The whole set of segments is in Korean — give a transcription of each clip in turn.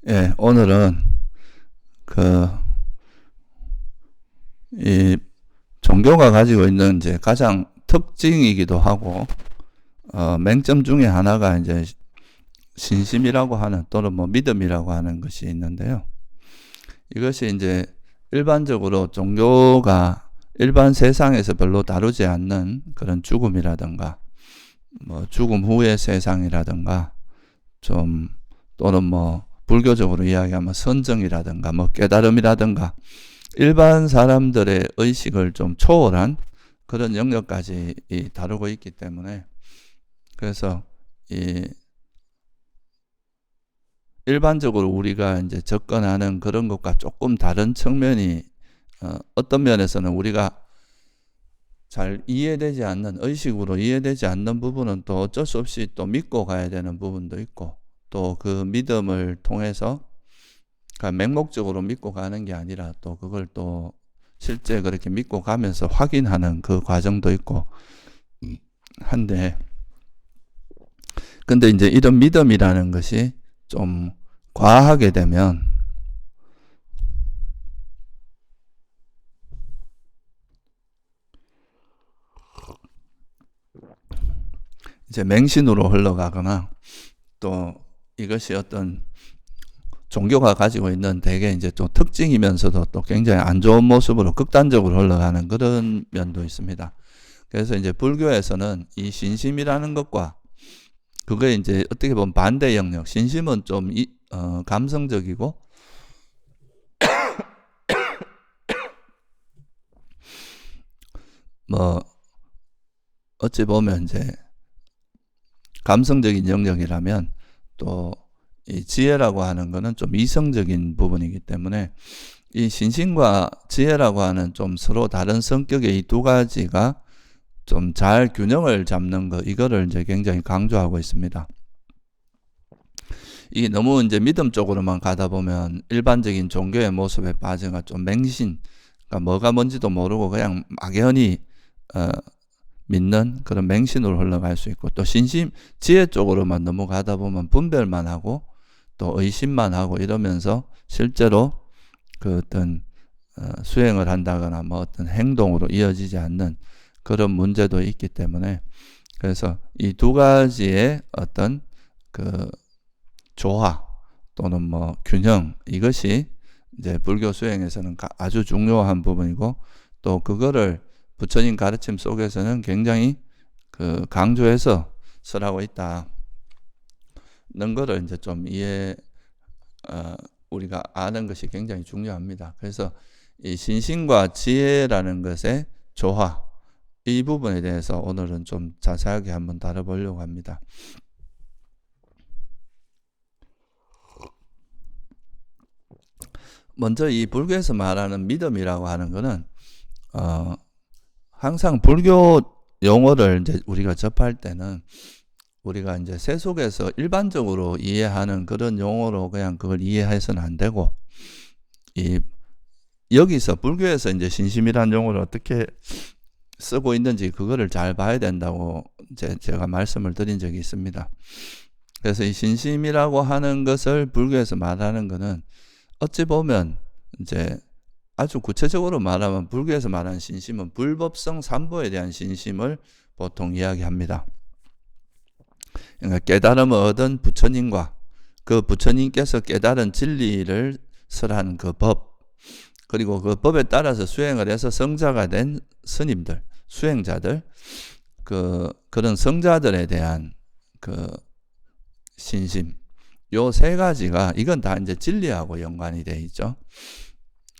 예, 오늘은 그, 이 종교가 가지고 있는 이제 가장 특징이기도 하고, 맹점 중에 하나가 이제 신심이라고 하는 또는 뭐 믿음이라고 하는 것이 있는데요. 이것이 이제 일반적으로 종교가 일반 세상에서 별로 다루지 않는 그런 죽음이라든가, 뭐 죽음 후의 세상이라든가, 좀 또는 뭐 불교적으로 이야기하면 선정이라든가 뭐 깨달음이라든가 일반 사람들의 의식을 좀 초월한 그런 영역까지 다루고 있기 때문에, 그래서 이 일반적으로 우리가 이제 접근하는 그런 것과 조금 다른 측면이 어떤 면에서는 우리가 잘 이해되지 않는, 의식으로 이해되지 않는 부분은 또 어쩔 수 없이 또 믿고 가야 되는 부분도 있고, 또 그 믿음을 통해서 맹목적으로 믿고 가는 게 아니라 또 그걸 또 실제 그렇게 믿고 가면서 확인하는 그 과정도 있고 한데, 근데 이제 이런 믿음이라는 것이 좀 과하게 되면 이제 맹신으로 흘러가거나, 또 이것이 어떤 종교가 가지고 있는 되게 이제 좀 특징이면서도 또 굉장히 안 좋은 모습으로 극단적으로 흘러가는 그런 면도 있습니다. 그래서 이제 불교에서는 이 신심이라는 것과 그게 이제 어떻게 보면 반대 영역, 신심은 좀 감성적이고, 뭐 어찌 보면 이제 감성적인 영역이라면, 또 이 지혜라고 하는 거는 좀 이성적인 부분이기 때문에 이 신심과 지혜라고 하는 좀 서로 다른 성격의 이 두 가지가 좀 잘 균형을 잡는 거, 이거를 이제 굉장히 강조하고 있습니다. 이게 너무 이제 믿음 쪽으로만 가다 보면 일반적인 종교의 모습에 빠져가 좀 맹신, 그러니까 뭐가 뭔지도 모르고 그냥 막연히 믿는 그런 맹신으로 흘러갈 수 있고, 또 신심, 지혜 쪽으로만 넘어가다 보면 분별만 하고 또 의심만 하고 이러면서 실제로 그 어떤 수행을 한다거나 뭐 어떤 행동으로 이어지지 않는 그런 문제도 있기 때문에, 그래서 이 두 가지의 어떤 그 조화 또는 뭐 균형, 이것이 이제 불교 수행에서는 아주 중요한 부분이고, 또 그거를 부처님 가르침 속에서는 굉장히 그 강조해서 설하고 있다는 거를 이제 좀 우리가 아는 것이 굉장히 중요합니다. 그래서 이 신심과 지혜라는 것의 조화, 이 부분에 대해서 오늘은 좀 자세하게 한번 다뤄보려고 합니다. 먼저 이 불교에서 말하는 믿음이라고 하는 것은 항상 불교 용어를 이제 우리가 접할 때는 우리가 이제 세속에서 일반적으로 이해하는 그런 용어로 그냥 그걸 이해해서는 안 되고, 여기서 불교에서 이제 신심이라는 용어를 어떻게 쓰고 있는지 그거를 잘 봐야 된다고 제가 말씀을 드린 적이 있습니다. 그래서 이 신심이라고 하는 것을 불교에서 말하는 것은 어찌 보면 이제 아주 구체적으로 말하면 불교에서 말하는 신심은 불법성 삼보에 대한 신심을 보통 이야기합니다. 그러니까 깨달음을 얻은 부처님과 그 부처님께서 깨달은 진리를 설한 그 법, 그리고 그 법에 따라서 수행을 해서 성자가 된 스님들, 수행자들, 그런 성자들에 대한 그 신심, 요 세 가지가, 이건 다 이제 진리하고 연관이 돼 있죠.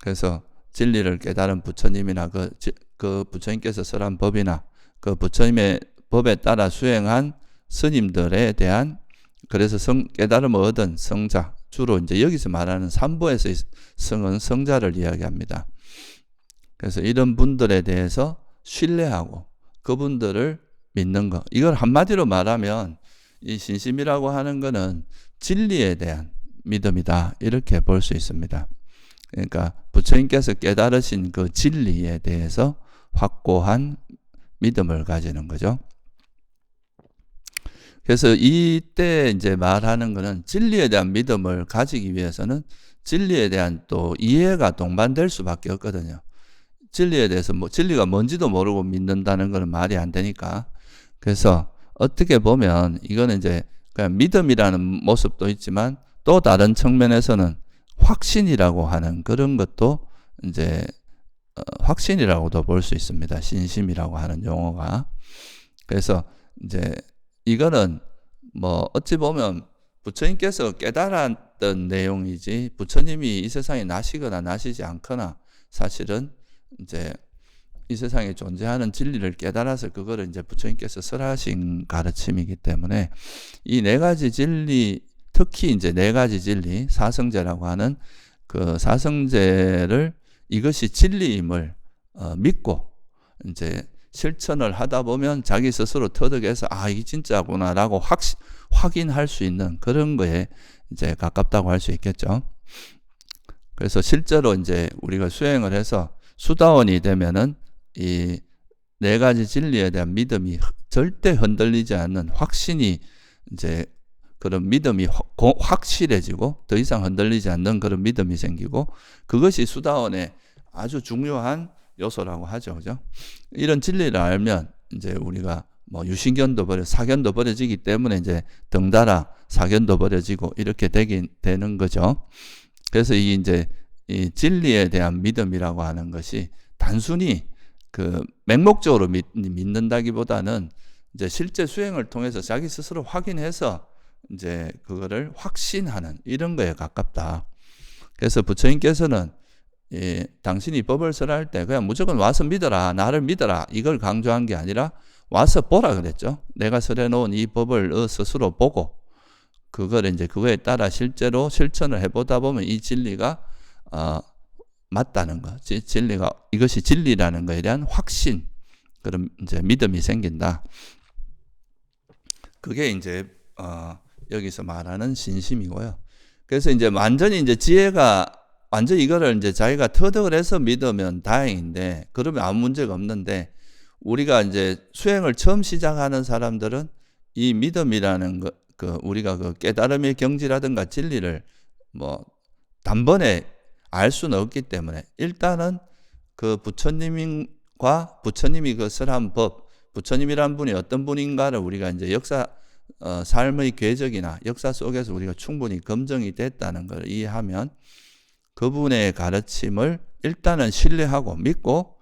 그래서 진리를 깨달은 부처님이나 그 부처님께서 설한 법이나 그 부처님의 법에 따라 수행한 스님들에 대한, 그래서 깨달음을 얻은 성자, 주로 이제 여기서 말하는 삼보에서 성은 성자를 이야기합니다. 그래서 이런 분들에 대해서 신뢰하고 그분들을 믿는 것, 이걸 한마디로 말하면 이 신심이라고 하는 것은 진리에 대한 믿음이다, 이렇게 볼 수 있습니다. 그러니까 부처님께서 깨달으신 그 진리에 대해서 확고한 믿음을 가지는 거죠. 그래서 이때 이제 말하는 거는 진리에 대한 믿음을 가지기 위해서는 진리에 대한 또 이해가 동반될 수밖에 없거든요. 진리에 대해서 진리가 뭔지도 모르고 믿는다는 것은 말이 안 되니까. 그래서 어떻게 보면 이거는 이제 그냥 믿음이라는 모습도 있지만 또 다른 측면에서는 확신이라고 하는 그런 것도 이제 확신이라고도 볼 수 있습니다. 신심이라고 하는 용어가. 그래서 이제 이거는 어찌 보면 부처님께서 깨달았던 내용이지 부처님이 이 세상에 나시거나 나시지 않거나 사실은 이제 이 세상에 존재하는 진리를 깨달아서 그거를 이제 부처님께서 설하신 가르침이기 때문에 이 네 가지 진리, 특히 이제 네 가지 진리, 사성제라고 하는 그 사성제를 이것이 진리임을 믿고 이제 실천을 하다 보면 자기 스스로 터득해서 이게 진짜구나라고 확인할 수 있는 그런 거에 이제 가깝다고 할 수 있겠죠. 그래서 실제로 이제 우리가 수행을 해서 수다원이 되면은 이 네 가지 진리에 대한 믿음이 절대 흔들리지 않는 확신이 이제 그런 믿음이 확실해지고 더 이상 흔들리지 않는 그런 믿음이 생기고 그것이 수다원의 아주 중요한 요소라고 하죠. 그죠? 이런 진리를 알면 이제 우리가 유신견도 사견도 버려지기 때문에 이제 덩달아 사견도 버려지고 이렇게 되는 거죠. 그래서 이제 이 진리에 대한 믿음이라고 하는 것이 단순히 그 맹목적으로 믿는다기보다는 이제 실제 수행을 통해서 자기 스스로 확인해서 이제 그거를 확신하는 이런 거에 가깝다. 그래서 부처님께서는 당신이 법을 설할 때 그냥 무조건 와서 믿어라, 나를 믿어라 이걸 강조한 게 아니라 와서 보라 그랬죠. 내가 설해놓은 이 법을 스스로 보고 그걸 이제 그거에 따라 실제로 실천을 해보다 보면 이 진리가 맞다는 거, 진리가 이것이 진리라는 것에 대한 확신, 그런 이제 믿음이 생긴다. 그게 이제 여기서 말하는 신심이고요. 그래서 이제 완전히 이제 지혜가 완전 이거를 이제 자기가 터득을 해서 믿으면 다행인데 그러면 아무 문제가 없는데 우리가 이제 수행을 처음 시작하는 사람들은 이 믿음이라는 우리가 그 깨달음의 경지라든가 진리를 단번에 알 수는 없기 때문에 일단은 그 부처님과 부처님이 그 설한 법, 부처님이란 분이 어떤 분인가를 우리가 이제 삶의 궤적이나 역사 속에서 우리가 충분히 검증이 됐다는 걸 이해하면 그분의 가르침을 일단은 신뢰하고 믿고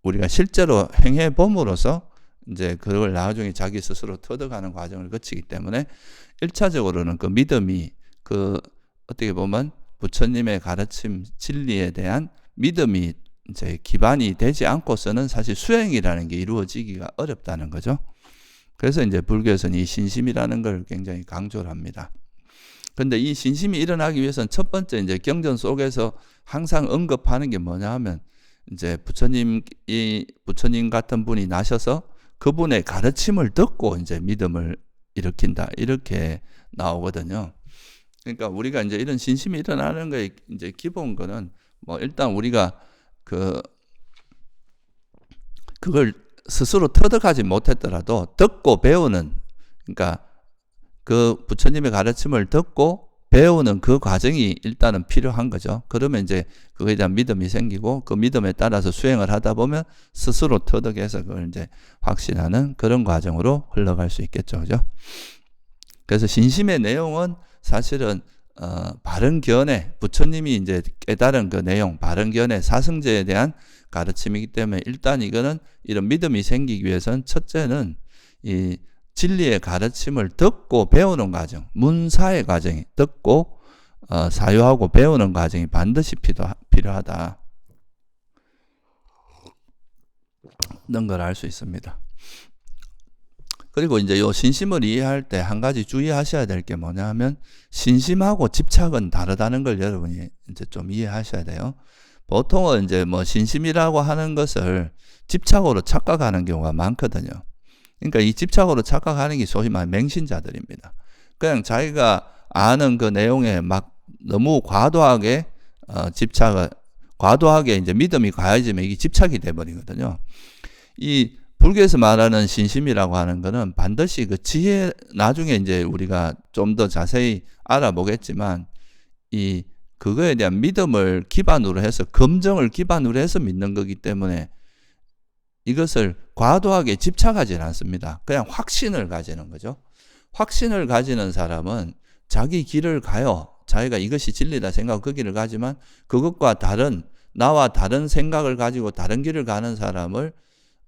우리가 실제로 행해 봄으로써 이제 그걸 나중에 자기 스스로 터득하는 과정을 거치기 때문에 1차적으로는 그 믿음이 어떻게 보면 부처님의 가르침 진리에 대한 믿음이 이제 기반이 되지 않고서는 사실 수행이라는 게 이루어지기가 어렵다는 거죠. 그래서 이제 불교에서는 이 신심이라는 걸 굉장히 강조를 합니다. 근데 이 신심이 일어나기 위해서는 첫 번째 이제 경전 속에서 항상 언급하는 게 뭐냐 하면 이제 부처님 같은 분이 나셔서 그분의 가르침을 듣고 이제 믿음을 일으킨다. 이렇게 나오거든요. 그러니까 우리가 이제 이런 신심이 일어나는 거에 이제 기본 거는 일단 우리가 그걸 스스로 터득하지 못했더라도 듣고 배우는, 그러니까 그 부처님의 가르침을 듣고 배우는 그 과정이 일단은 필요한 거죠. 그러면 이제 그거에 대한 믿음이 생기고 그 믿음에 따라서 수행을 하다 보면 스스로 터득해서 그걸 이제 확신하는 그런 과정으로 흘러갈 수 있겠죠. 그죠? 그래서 신심의 내용은 사실은 바른 견해, 부처님이 이제 깨달은 그 내용, 바른 견해, 사성제에 대한 가르침이기 때문에 일단 이거는 이런 믿음이 생기기 위해서는 첫째는 이 진리의 가르침을 듣고 배우는 과정, 문사의 과정이 듣고 사유하고 배우는 과정이 반드시 필요하다. 는 걸 알 수 있습니다. 그리고 이제 요 신심을 이해할 때 한 가지 주의하셔야 될 게 뭐냐 하면 신심하고 집착은 다르다는 걸 여러분이 이제 좀 이해하셔야 돼요. 보통은 이제 신심이라고 하는 것을 집착으로 착각하는 경우가 많거든요. 그러니까 이 집착으로 착각하는 게 소위 말하는 맹신자들입니다. 그냥 자기가 아는 그 내용에 막 너무 과도하게 과도하게 이제 믿음이 가해지면 이게 집착이 돼버리거든요. 이 불교에서 말하는 신심이라고 하는 거는 반드시 그 지혜, 나중에 이제 우리가 좀 더 자세히 알아보겠지만, 그거에 대한 믿음을 기반으로 해서, 검증을 기반으로 해서 믿는 거기 때문에 이것을 과도하게 집착하지는 않습니다. 그냥 확신을 가지는 거죠. 확신을 가지는 사람은 자기 길을 가요. 자기가 이것이 진리다 생각하고 그 길을 가지만, 그것과 다른, 나와 다른 생각을 가지고 다른 길을 가는 사람을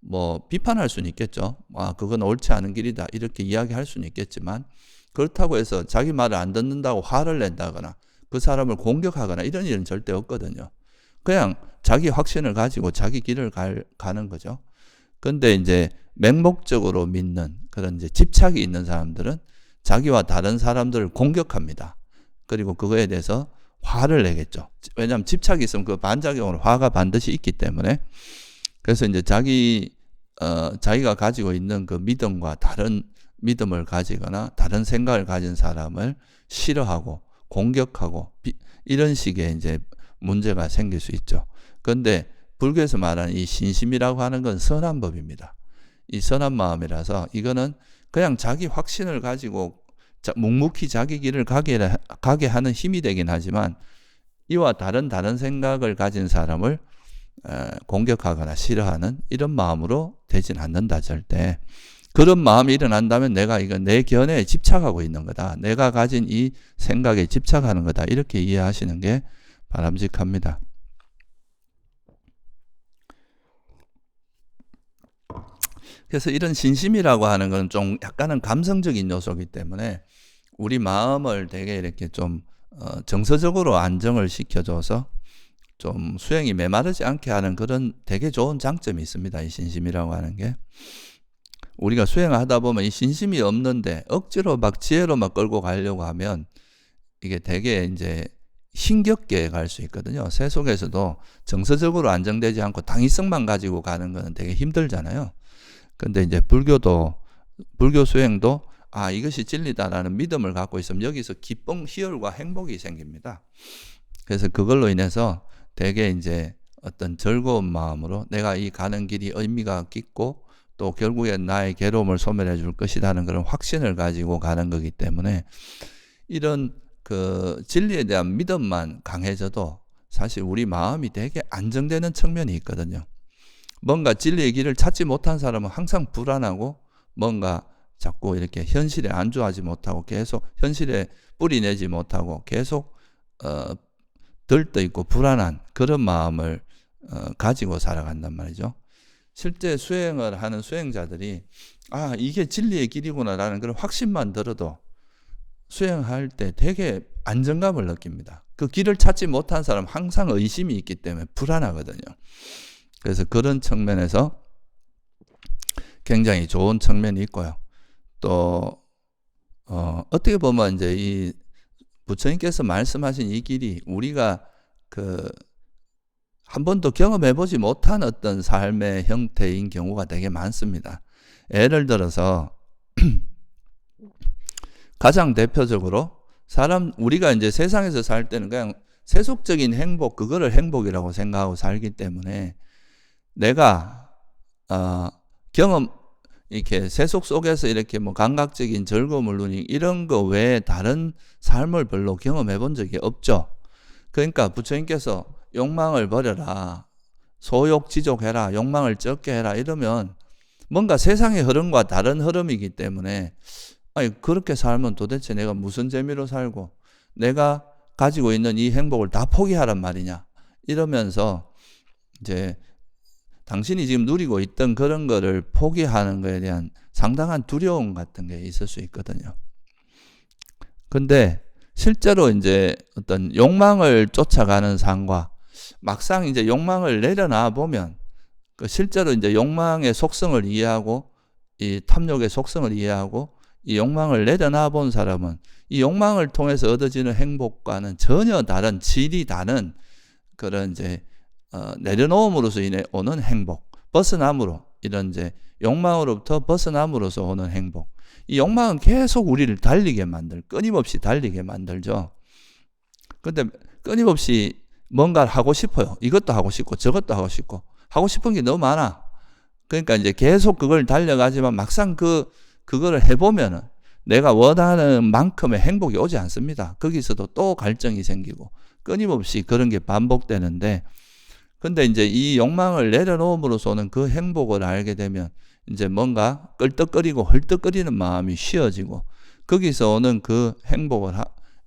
뭐 비판할 수는 있겠죠. 그건 옳지 않은 길이다 이렇게 이야기할 수는 있겠지만, 그렇다고 해서 자기 말을 안 듣는다고 화를 낸다거나 그 사람을 공격하거나 이런 일은 절대 없거든요. 그냥 자기 확신을 가지고 자기 길을 가는 거죠. 근데 이제 맹목적으로 믿는 그런 이제 집착이 있는 사람들은 자기와 다른 사람들을 공격합니다. 그리고 그거에 대해서 화를 내겠죠. 왜냐하면 집착이 있으면 그 반작용으로 화가 반드시 있기 때문에. 그래서 이제 자기가 가지고 있는 그 믿음과 다른 믿음을 가지거나 다른 생각을 가진 사람을 싫어하고 공격하고 이런 식의 이제 문제가 생길 수 있죠. 그런데 불교에서 말하는 이 신심이라고 하는 건 선한 법입니다. 이 선한 마음이라서 이거는 그냥 자기 확신을 가지고 묵묵히 자기 길을 가게 하는 힘이 되긴 하지만, 이와 다른 생각을 가진 사람을 공격하거나 싫어하는 이런 마음으로 되진 않는다, 절대. 그런 마음이 일어난다면 내가 이거 내 견해에 집착하고 있는 거다. 내가 가진 이 생각에 집착하는 거다. 이렇게 이해하시는 게 바람직합니다. 그래서 이런 신심이라고 하는 건 좀 약간은 감성적인 요소이기 때문에 우리 마음을 되게 이렇게 좀 정서적으로 안정을 시켜줘서 좀 수행이 메마르지 않게 하는 그런 되게 좋은 장점이 있습니다. 이 신심이라고 하는 게. 우리가 수행하다 보면 이 신심이 없는데 억지로 막 지혜로 막 끌고 가려고 하면 이게 되게 이제 힘겹게 갈 수 있거든요. 새 속에서도 정서적으로 안정되지 않고 당위성만 가지고 가는 거는 되게 힘들잖아요. 근데 이제 불교 수행도 이것이 진리다라는 믿음을 갖고 있으면 여기서 기쁨, 희열과 행복이 생깁니다. 그래서 그걸로 인해서 되게 이제 어떤 즐거운 마음으로 내가 이 가는 길이 의미가 깊고 또 결국엔 나의 괴로움을 소멸해 줄 것이라는 그런 확신을 가지고 가는 거기 때문에, 이런 그 진리에 대한 믿음만 강해져도 사실 우리 마음이 되게 안정되는 측면이 있거든요. 뭔가 진리의 길을 찾지 못한 사람은 항상 불안하고 뭔가 자꾸 이렇게 현실에 안주하지 못하고 계속 현실에 뿌리 내지 못하고 계속 들떠있고 불안한 그런 마음을 가지고 살아간단 말이죠. 실제 수행을 하는 수행자들이 이게 진리의 길이구나라는 그런 확신만 들어도 수행할 때 되게 안정감을 느낍니다. 그 길을 찾지 못한 사람은 항상 의심이 있기 때문에 불안하거든요. 그래서 그런 측면에서 굉장히 좋은 측면이 있고요. 또 어떻게 보면 이제 이 부처님께서 말씀하신 이 길이 우리가 한 번도 경험해보지 못한 어떤 삶의 형태인 경우가 되게 많습니다. 예를 들어서 가장 대표적으로 우리가 이제 세상에서 살 때는 그냥 세속적인 행복, 그거를 행복이라고 생각하고 살기 때문에 내가 이렇게 세속 속에서 이렇게 뭐 감각적인 즐거움을 누리는 이런 거 외에 다른 삶을 별로 경험해 본 적이 없죠. 그러니까 부처님께서 욕망을 버려라, 소욕지족해라, 욕망을 적게 해라 이러면 뭔가 세상의 흐름과 다른 흐름이기 때문에 그렇게 살면 도대체 내가 무슨 재미로 살고 내가 가지고 있는 이 행복을 다 포기하란 말이냐 이러면서 이제 당신이 지금 누리고 있던 그런 거를 포기하는 거에 대한 상당한 두려움 같은 게 있을 수 있거든요. 근데 실제로 이제 어떤 욕망을 쫓아가는 삶과 막상 이제 욕망을 내려놔 보면 실제로 이제 욕망의 속성을 이해하고 이 탐욕의 속성을 이해하고 이 욕망을 내려놔 본 사람은 이 욕망을 통해서 얻어지는 행복과는 전혀 다른 질이 다른 그런 이제 내려놓음으로서 인해 오는 행복, 벗어남으로 이런 이제 욕망으로부터 벗어남으로서 오는 행복. 이 욕망은 계속 우리를 끊임없이 달리게 만들죠. 근데 끊임없이 뭔가를 하고 싶어요. 이것도 하고 싶고 저것도 하고 싶고 하고 싶은 게 너무 많아. 그러니까 이제 계속 그걸 달려가지만 막상 그거를 해보면은 내가 원하는 만큼의 행복이 오지 않습니다. 거기서도 또 갈증이 생기고 끊임없이 그런 게 반복되는데, 근데 이제 이 욕망을 내려놓음으로써 오는 그 행복을 알게 되면 이제 뭔가 끌떡거리고 헐떡거리는 마음이 쉬어지고, 거기서 오는 그 행복을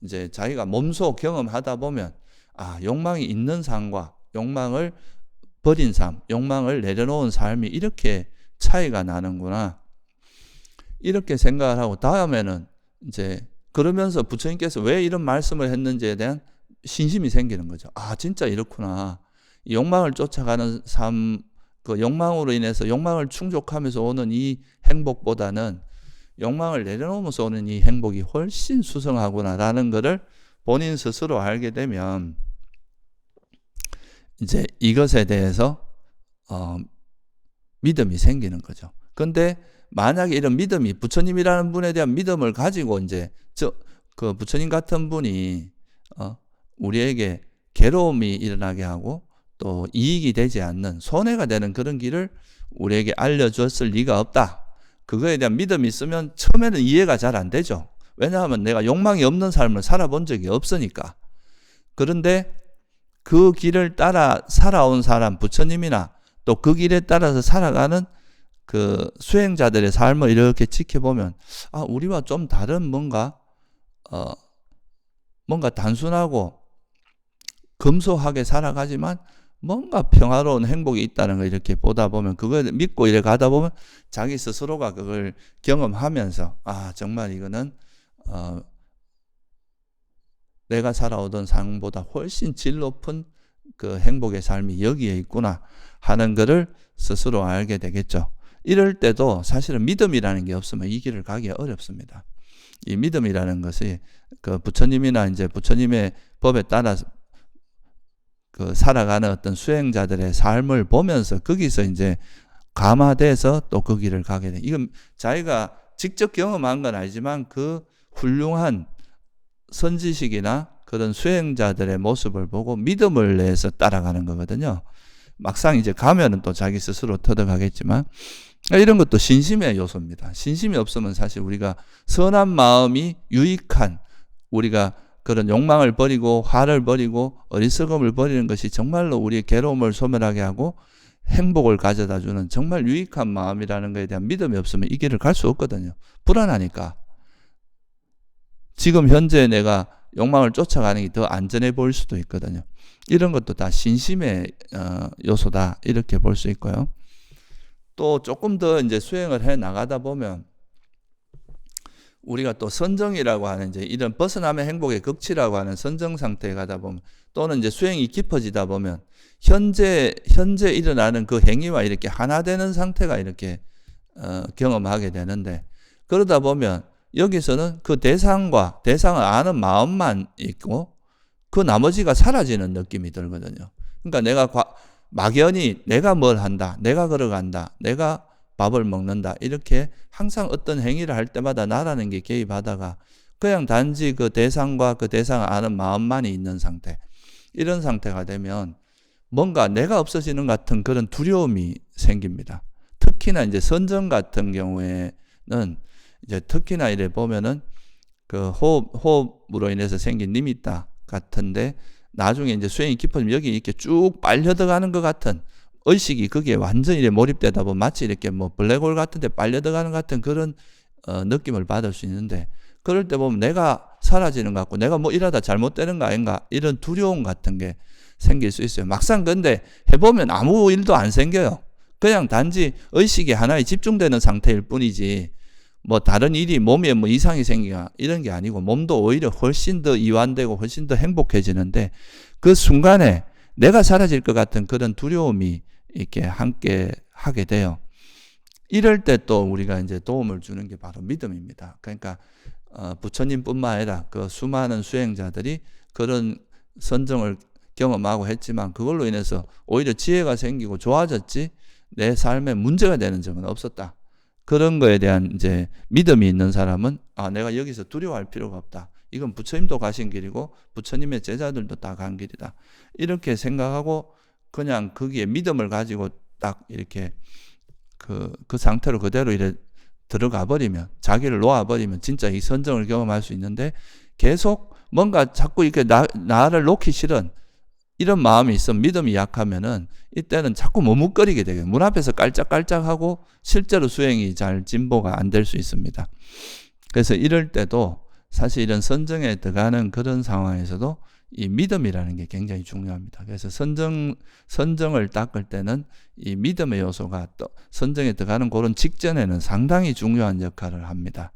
이제 자기가 몸소 경험하다 보면, 아, 욕망이 있는 삶과 욕망을 버린 삶, 욕망을 내려놓은 삶이 이렇게 차이가 나는구나, 이렇게 생각을 하고, 다음에는 이제 그러면서 부처님께서 왜 이런 말씀을 했는지에 대한 신심이 생기는 거죠. 아, 진짜 이렇구나. 욕망을 쫓아가는 삶, 그 욕망으로 인해서 욕망을 충족하면서 오는 이 행복보다는 욕망을 내려놓으면서 오는 이 행복이 훨씬 수성하구나라는 것을 본인 스스로 알게 되면 이제 이것에 대해서 믿음이 생기는 거죠. 근데 만약에 이런 믿음이, 부처님이라는 분에 대한 믿음을 가지고 이제 그 부처님 같은 분이 우리에게 괴로움이 일어나게 하고 또 이익이 되지 않는, 손해가 되는 그런 길을 우리에게 알려줬을 리가 없다. 그거에 대한 믿음이 있으면 처음에는 이해가 잘 안 되죠. 왜냐하면 내가 욕망이 없는 삶을 살아본 적이 없으니까. 그런데 그 길을 따라 살아온 사람, 부처님이나 또 그 길에 따라서 살아가는 그 수행자들의 삶을 이렇게 지켜보면, 아, 우리와 좀 다른 뭔가 단순하고 검소하게 살아가지만 뭔가 평화로운 행복이 있다는 걸 이렇게 보다 보면, 그걸 믿고 이래 가다 보면 자기 스스로가 그걸 경험하면서, 아, 정말 이거는 내가 살아오던 삶보다 훨씬 질 높은 그 행복의 삶이 여기에 있구나 하는 것을 스스로 알게 되겠죠. 이럴 때도 사실은 믿음이라는 게 없으면 이 길을 가기가 어렵습니다. 이 믿음이라는 것이 그 부처님이나 이제 부처님의 법에 따라 그 살아가는 어떤 수행자들의 삶을 보면서 거기서 이제 감화돼서 또 그 길을 가게 돼. 이건 자기가 직접 경험한 건 아니지만 그 훌륭한 선지식이나 그런 수행자들의 모습을 보고 믿음을 내서 따라가는 거거든요. 막상 이제 가면은 또 자기 스스로 터득하겠지만, 이런 것도 신심의 요소입니다. 신심이 없으면 사실 우리가 선한 마음이 유익한, 우리가 그런 욕망을 버리고 화를 버리고 어리석음을 버리는 것이 정말로 우리의 괴로움을 소멸하게 하고 행복을 가져다 주는 정말 유익한 마음이라는 것에 대한 믿음이 없으면 이 길을 갈 수 없거든요. 불안하니까. 지금 현재 내가 욕망을 쫓아가는 게 더 안전해 보일 수도 있거든요. 이런 것도 다 신심의 요소다, 이렇게 볼 수 있고요. 또 조금 더 이제 수행을 해 나가다 보면 우리가 또 선정이라고 하는 이제 이런 벗어남의 행복의 극치라고 하는 선정 상태에 가다 보면, 또는 이제 수행이 깊어지다 보면 현재 일어나는 그 행위와 이렇게 하나 되는 상태가 이렇게 경험하게 되는데, 그러다 보면 여기서는 그 대상을 아는 마음만 있고 그 나머지가 사라지는 느낌이 들거든요. 그러니까 내가 막연히 내가 뭘 한다, 내가 걸어간다, 내가 밥을 먹는다, 이렇게 항상 어떤 행위를 할 때마다 나라는 게 개입하다가 그냥 단지 그 대상과 그 대상을 아는 마음만이 있는 상태, 이런 상태가 되면 뭔가 내가 없어지는 같은 그런 두려움이 생깁니다. 특히나 이제 선정 같은 경우에는 이제 특히나 이래 보면은 그 호흡으로 인해서 생긴 니미타 같은데, 나중에 이제 수행이 깊어지면 여기 이렇게 쭉 빨려 들어가는 것 같은 의식이 거기에 완전히 이렇게 몰입되다 보면 마치 이렇게 뭐 블랙홀 같은데 빨려 들어가는 것 같은 그런 느낌을 받을 수 있는데, 그럴 때 보면 내가 사라지는 것 같고 내가 뭐 이러다 잘못되는 거 아닌가, 이런 두려움 같은 게 생길 수 있어요. 막상 근데 해보면 아무 일도 안 생겨요. 그냥 단지 의식이 하나에 집중되는 상태일 뿐이지 뭐 다른 일이 몸에 뭐 이상이 생기거나 이런 게 아니고, 몸도 오히려 훨씬 더 이완되고 훨씬 더 행복해지는데, 그 순간에 내가 사라질 것 같은 그런 두려움이 이렇게 함께 하게 돼요. 이럴 때 또 우리가 이제 도움을 주는 게 바로 믿음입니다. 그러니까 부처님뿐만 아니라 그 수많은 수행자들이 그런 선정을 경험하고 했지만 그걸로 인해서 오히려 지혜가 생기고 좋아졌지 내 삶에 문제가 되는 적은 없었다. 그런 거에 대한 이제 믿음이 있는 사람은, 아, 내가 여기서 두려워할 필요가 없다. 이건 부처님도 가신 길이고 부처님의 제자들도 다 간 길이다. 이렇게 생각하고 그냥 거기에 믿음을 가지고 딱 이렇게 그 상태로 그대로 이래 들어가 버리면, 자기를 놓아버리면 진짜 이 선정을 경험할 수 있는데, 계속 뭔가 자꾸 이렇게 나를 놓기 싫은 이런 마음이 있어 믿음이 약하면은 이때는 자꾸 머뭇거리게 되게 문 앞에서 깔짝깔짝하고 실제로 수행이 잘 진보가 안 될 수 있습니다. 그래서 이럴 때도 사실 이런 선정에 들어가는 그런 상황에서도 이 믿음이라는 게 굉장히 중요합니다. 그래서 선정을 닦을 때는 이 믿음의 요소가 또 선정에 들어가는 그런 직전에는 상당히 중요한 역할을 합니다.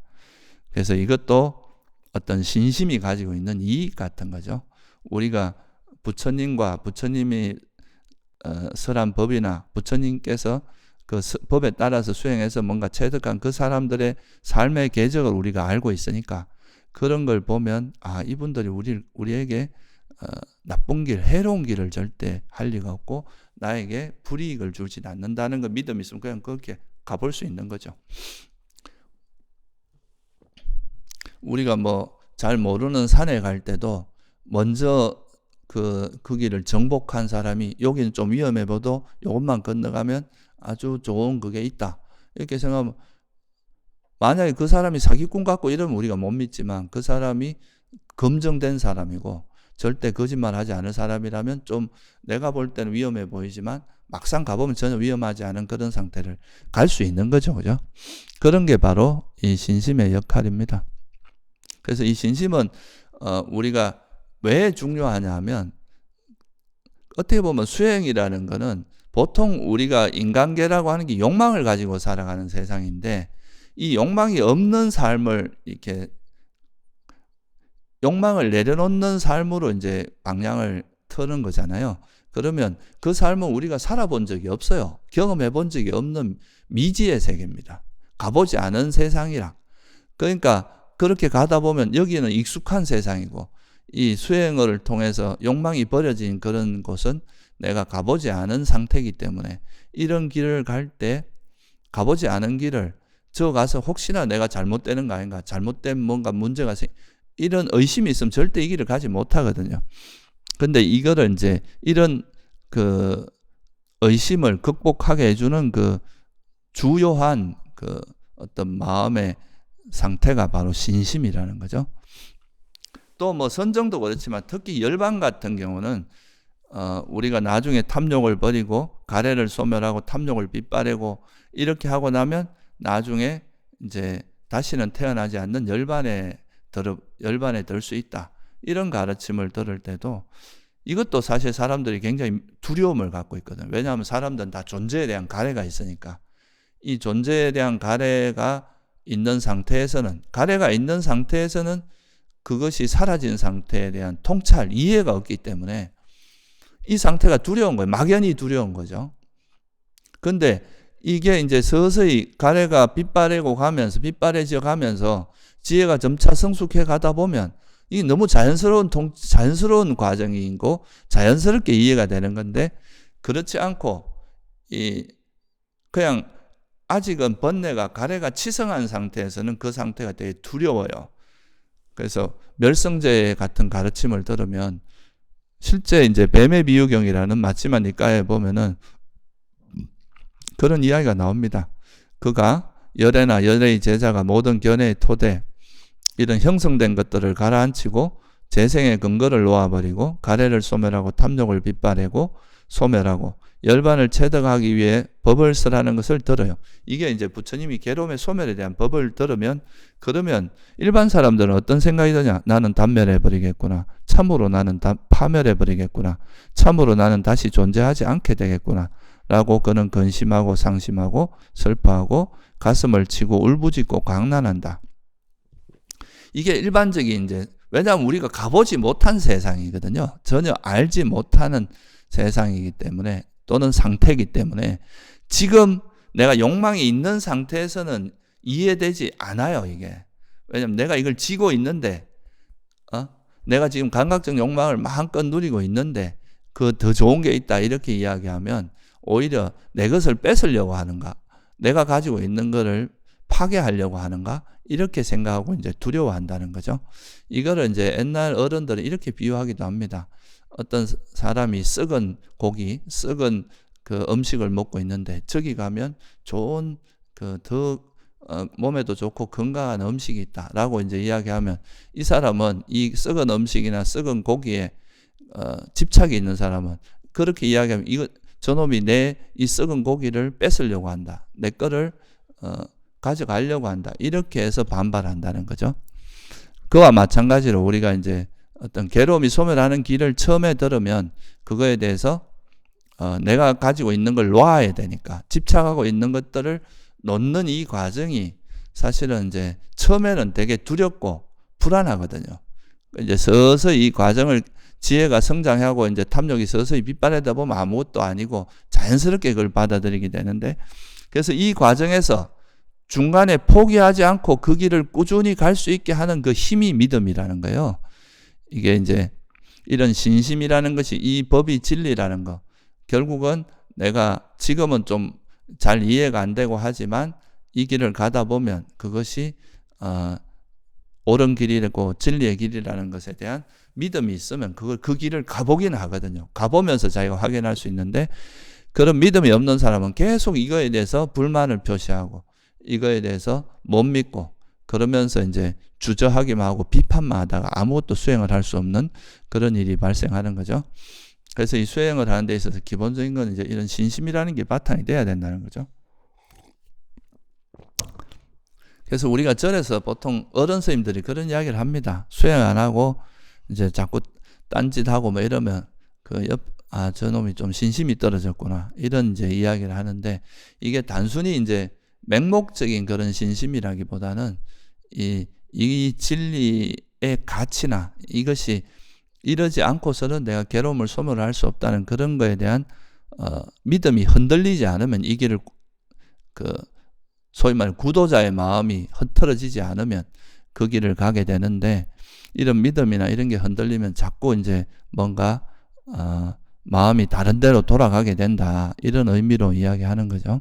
그래서 이것도 어떤 신심이 가지고 있는 이익 같은 거죠. 우리가 부처님과 부처님이 설한 법이나 부처님께서 그 법에 따라서 수행해서 뭔가 체득한 그 사람들의 삶의 궤적을 우리가 알고 있으니까 그런 걸 보면 이분들이 우리에게 나쁜 길, 해로운 길을 절대 할 리가 없고 나에게 불이익을 주지 않는다는 거 믿음이 있으면 그냥 그렇게 가볼 수 있는 거죠. 우리가 뭐 잘 모르는 산에 갈 때도 먼저 그 길을 정복한 사람이 여기는 좀 위험해 보도 이것만 건너가면 아주 좋은 그게 있다, 이렇게 생각하면, 만약에 그 사람이 사기꾼 같고 이러면 우리가 못 믿지만 그 사람이 검증된 사람이고 절대 거짓말하지 않을 사람이라면 좀 내가 볼 때는 위험해 보이지만 막상 가보면 전혀 위험하지 않은 그런 상태를 갈 수 있는 거죠. 그죠? 그런 게 바로 이 신심의 역할입니다. 그래서 이 신심은 우리가 왜 중요하냐 하면, 어떻게 보면 수행이라는 거는 보통 우리가 인간계라고 하는 게 욕망을 가지고 살아가는 세상인데, 이 욕망이 없는 삶을 이렇게 욕망을 내려놓는 삶으로 이제 방향을 트는 거잖아요. 그러면 그 삶은 우리가 살아본 적이 없어요. 경험해 본 적이 없는 미지의 세계입니다. 가보지 않은 세상이라. 그러니까 그렇게 가다 보면 여기는 익숙한 세상이고, 이 수행을 통해서 욕망이 버려진 그런 곳은 내가 가보지 않은 상태이기 때문에 이런 길을 갈 때 가보지 않은 길을 저 가서 혹시나 내가 잘못되는 거 아닌가, 잘못된 뭔가 문제가 이런 의심이 있으면 절대 이 길을 가지 못하거든요. 근데 이거를 이제 이런 그 의심을 극복하게 해주는 그 주요한 그 어떤 마음의 상태가 바로 신심이라는 거죠. 또 뭐 선정도 그렇지만 특히 열반 같은 경우는 우리가 나중에 탐욕을 버리고 가래를 소멸하고 탐욕을 빗바래고 이렇게 하고 나면 나중에 이제 다시는 태어나지 않는 열반에 들 수 있다, 이런 가르침을 들을 때도 이것도 사실 사람들이 굉장히 두려움을 갖고 있거든요. 왜냐하면 사람들은 다 존재에 대한 가래가 있으니까. 이 존재에 대한 가래가 있는 상태에서는 그것이 사라진 상태에 대한 통찰, 이해가 없기 때문에 이 상태가 두려운 거예요. 막연히 두려운 거죠. 근데 이게 이제 서서히 가래가 빗바래져 가면서 지혜가 점차 성숙해 가다 보면 이게 너무 자연스러운 과정이고 자연스럽게 이해가 되는 건데, 그렇지 않고 그냥 아직은 가래가 치성한 상태에서는 그 상태가 되게 두려워요. 그래서 멸성제 같은 가르침을 들으면 실제 이제 뱀의 비유경이라는 마치마 니까에 보면은 그런 이야기가 나옵니다. 그가 열애나 열애의 제자가 모든 견해의 토대, 이런 형성된 것들을 가라앉히고 재생의 근거를 놓아버리고 가래를 소멸하고 탐욕을 빗바래고 소멸하고 열반을 체득하기 위해 법을 쓰라는 것을 들어요. 이게 이제 부처님이 괴로움의 소멸에 대한 법을 들으면, 그러면 일반 사람들은 어떤 생각이 드냐? 나는 단멸해버리겠구나. 참으로 나는 파멸해버리겠구나. 참으로 나는 다시 존재하지 않게 되겠구나. 라고 그는 근심하고 상심하고 슬퍼하고 가슴을 치고 울부짖고 광난한다. 이게 일반적인 이제, 왜냐하면 우리가 가보지 못한 세상이거든요. 전혀 알지 못하는 세상이기 때문에, 또는 상태이기 때문에 지금 내가 욕망이 있는 상태에서는 이해되지 않아요, 이게. 왜냐하면 내가 이걸 지고 있는데, 내가 지금 감각적 욕망을 마음껏 누리고 있는데 그 더 좋은 게 있다, 이렇게 이야기하면 오히려 내 것을 뺏으려고 하는가, 내가 가지고 있는 것을 파괴하려고 하는가, 이렇게 생각하고 이제 두려워한다는 거죠. 이거를 이제 옛날 어른들은 이렇게 비유하기도 합니다. 어떤 사람이 썩은 고기, 썩은 그 음식을 먹고 있는데 저기 가면 좋은 더 몸에도 좋고 건강한 음식이 있다라고 이제 이야기하면 이 사람은 이 썩은 음식이나 썩은 고기에 집착이 있는 사람은 그렇게 이야기하면 저놈이 내 이 썩은 고기를 뺏으려고 한다. 내 거를 가져가려고 한다. 이렇게 해서 반발한다는 거죠. 그와 마찬가지로 우리가 이제 어떤 괴로움이 소멸하는 길을 처음에 들으면 그거에 대해서 내가 가지고 있는 걸 놔야 되니까 집착하고 있는 것들을 놓는 이 과정이 사실은 이제 처음에는 되게 두렵고 불안하거든요. 이제 서서히 이 과정을 지혜가 성장하고 이제 탐욕이 서서히 빗발하다 보면 아무것도 아니고 자연스럽게 그걸 받아들이게 되는데, 그래서 이 과정에서 중간에 포기하지 않고 그 길을 꾸준히 갈 수 있게 하는 그 힘이 믿음이라는 거예요. 이게 이제 이런 신심이라는 것이 이 법이 진리라는 거. 결국은 내가 지금은 좀 잘 이해가 안 되고 하지만 이 길을 가다 보면 그것이 옳은 길이고 진리의 길이라는 것에 대한 믿음이 있으면 그 길을 가보기는 하거든요. 가보면서 자기가 확인할 수 있는데, 그런 믿음이 없는 사람은 계속 이거에 대해서 불만을 표시하고 이거에 대해서 못 믿고 그러면서 이제 주저하기만 하고 비판만 하다가 아무것도 수행을 할 수 없는 그런 일이 발생하는 거죠. 그래서 이 수행을 하는 데 있어서 기본적인 건 이제 이런 신심이라는 게 바탕이 돼야 된다는 거죠. 그래서 우리가 절에서 보통 어른 스님들이 그런 이야기를 합니다. 수행 안 하고 이제 자꾸 딴짓하고 뭐 이러면 저놈이 좀 신심이 떨어졌구나. 이런 이제 이야기를 하는데, 이게 단순히 이제 맹목적인 그런 신심이라기보다는 이 진리의 가치나 이것이 이러지 않고서는 내가 괴로움을 소멸할 수 없다는 그런 거에 대한 믿음이 흔들리지 않으면 이 길을 소위 말해 구도자의 마음이 흐트러지지 않으면 그 길을 가게 되는데, 이런 믿음이나 이런 게 흔들리면 자꾸 이제 뭔가 마음이 다른 데로 돌아가게 된다. 이런 의미로 이야기하는 거죠.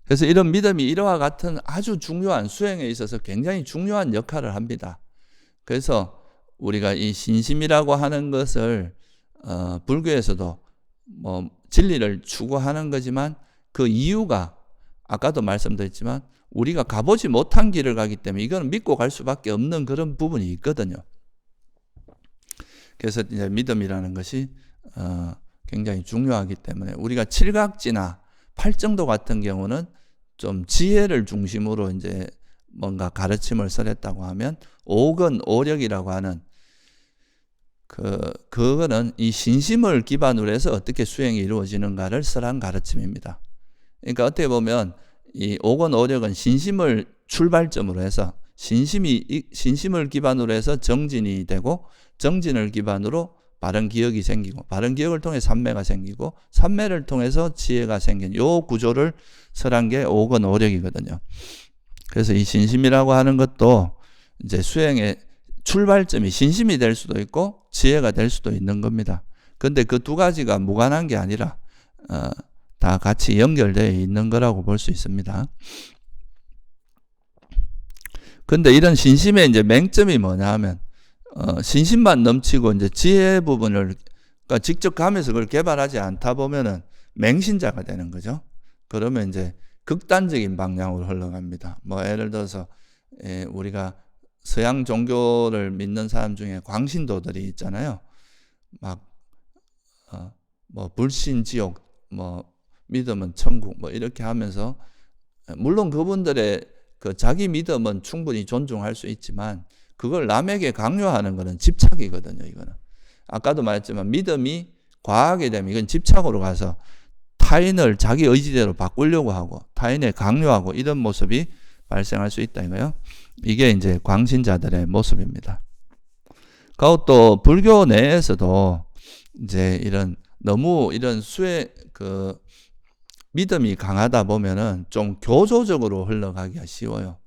그래서 이런 믿음이 이와 같은 아주 중요한 수행에 있어서 굉장히 중요한 역할을 합니다. 그래서 우리가 이 신심이라고 하는 것을 불교에서도 뭐 진리를 추구하는 거지만 그 이유가 아까도 말씀드렸지만 우리가 가보지 못한 길을 가기 때문에 이거는 믿고 갈 수밖에 없는 그런 부분이 있거든요. 그래서 이제 믿음이라는 것이 굉장히 중요하기 때문에 우리가 칠각지나 팔정도 같은 경우는 좀 지혜를 중심으로 이제 뭔가 가르침을 설했다고 하면 오건오력이라고 하는 그거는 이 신심을 기반으로 해서 어떻게 수행이 이루어지는가를 설한 가르침입니다. 그러니까 어떻게 보면 이 오건오력은 신심을 출발점으로 해서 신심을 기반으로 해서 정진이 되고, 정진을 기반으로 바른 기억이 생기고, 바른 기억을 통해 삼매가 생기고, 삼매를 통해서 지혜가 생긴 요 구조를 설한 게 오건오력이거든요. 그래서 이 신심이라고 하는 것도 이제 수행의 출발점이 신심이 될 수도 있고 지혜가 될 수도 있는 겁니다. 그런데 그 두 가지가 무관한 게 아니라 다 같이 연결되어 있는 거라고 볼 수 있습니다. 근데 이런 신심의 이제 맹점이 뭐냐 하면, 신심만 넘치고 이제 지혜 부분을, 그러니까 직접 가면서 그걸 개발하지 않다 보면은 맹신자가 되는 거죠. 그러면 이제 극단적인 방향으로 흘러갑니다. 뭐 예를 들어서 우리가 서양 종교를 믿는 사람 중에 광신도들이 있잖아요. 막 뭐 불신 지옥, 뭐 믿음은 천국, 뭐 이렇게 하면서, 물론 그분들의 그 자기 믿음은 충분히 존중할 수 있지만 그걸 남에게 강요하는 것은 집착이거든요. 이거는 아까도 말했지만 믿음이 과하게 되면 이건 집착으로 가서 타인을 자기 의지대로 바꾸려고 하고 타인에 강요하고 이런 모습이 발생할 수 있다 이거요. 이게 이제 광신자들의 모습입니다. 그리고 또 불교 내에서도 이제 너무 이런 믿음이 강하다 보면은 좀 교조적으로 흘러가기가 쉬워요.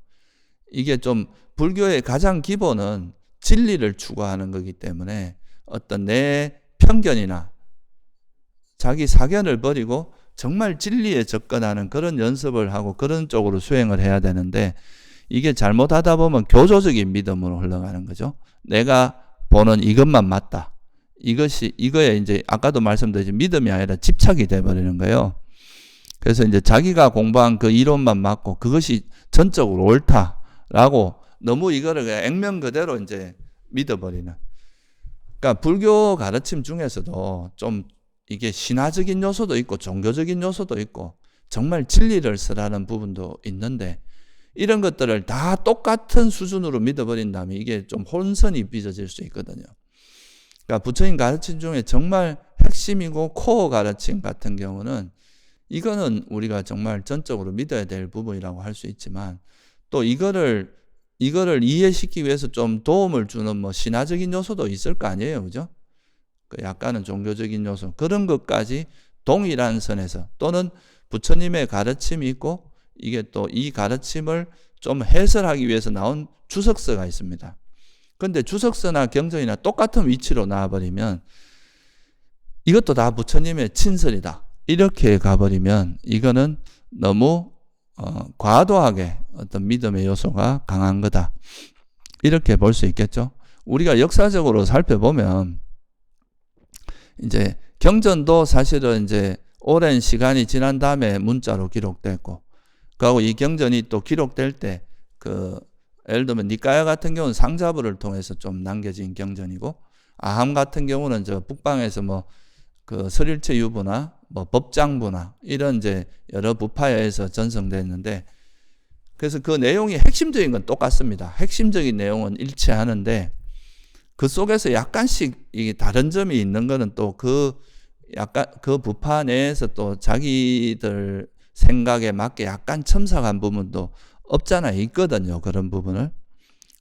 이게 좀 불교의 가장 기본은 진리를 추구하는 거기 때문에 어떤 내 편견이나 자기 사견을 버리고 정말 진리에 접근하는 그런 연습을 하고 그런 쪽으로 수행을 해야 되는데, 이게 잘못하다 보면 교조적인 믿음으로 흘러가는 거죠. 내가 보는 이것만 맞다. 이거에 이제 아까도 말씀드렸지 믿음이 아니라 집착이 돼버리는 거예요. 그래서 이제 자기가 공부한 그 이론만 맞고 그것이 전적으로 옳다라고 너무 이거를 그냥 액면 그대로 이제 믿어버리는. 그러니까 불교 가르침 중에서도 좀 이게 신화적인 요소도 있고 종교적인 요소도 있고 정말 진리를 쓰라는 부분도 있는데 이런 것들을 다 똑같은 수준으로 믿어버린다면 이게 좀 혼선이 빚어질 수 있거든요. 그러니까 부처님 가르침 중에 정말 핵심이고 코어 가르침 같은 경우는 이거는 우리가 정말 전적으로 믿어야 될 부분이라고 할 수 있지만 또 이거를 이해시키기 위해서 좀 도움을 주는 뭐 신화적인 요소도 있을 거 아니에요. 그죠? 약간은 종교적인 요소. 그런 것까지 동일한 선에서 또는 부처님의 가르침이 있고 이게 또 이 가르침을 좀 해설하기 위해서 나온 주석서가 있습니다. 근데 주석서나 경전이나 똑같은 위치로 나와버리면 이것도 다 부처님의 친설이다. 이렇게 가버리면 이거는 너무 과도하게 어떤 믿음의 요소가 강한 거다. 이렇게 볼 수 있겠죠. 우리가 역사적으로 살펴보면 이제 경전도 사실은 이제 오랜 시간이 지난 다음에 문자로 기록됐고, 그리고 이 경전이 또 기록될 때 예를 들면 니까야 같은 경우는 상자부를 통해서 좀 남겨진 경전이고, 아함 같은 경우는 저 북방에서 뭐 설일체 유부나 뭐 법장부나 이런 이제 여러 부파에서 전성됐는데, 그래서 그 내용이 핵심적인 건 똑같습니다. 핵심적인 내용은 일치하는데 그 속에서 약간씩 이게 다른 점이 있는 거는 또 약간 그 부파 내에서 또 자기들 생각에 맞게 약간 첨삭한 부분도 없잖아 있거든요. 그런 부분을.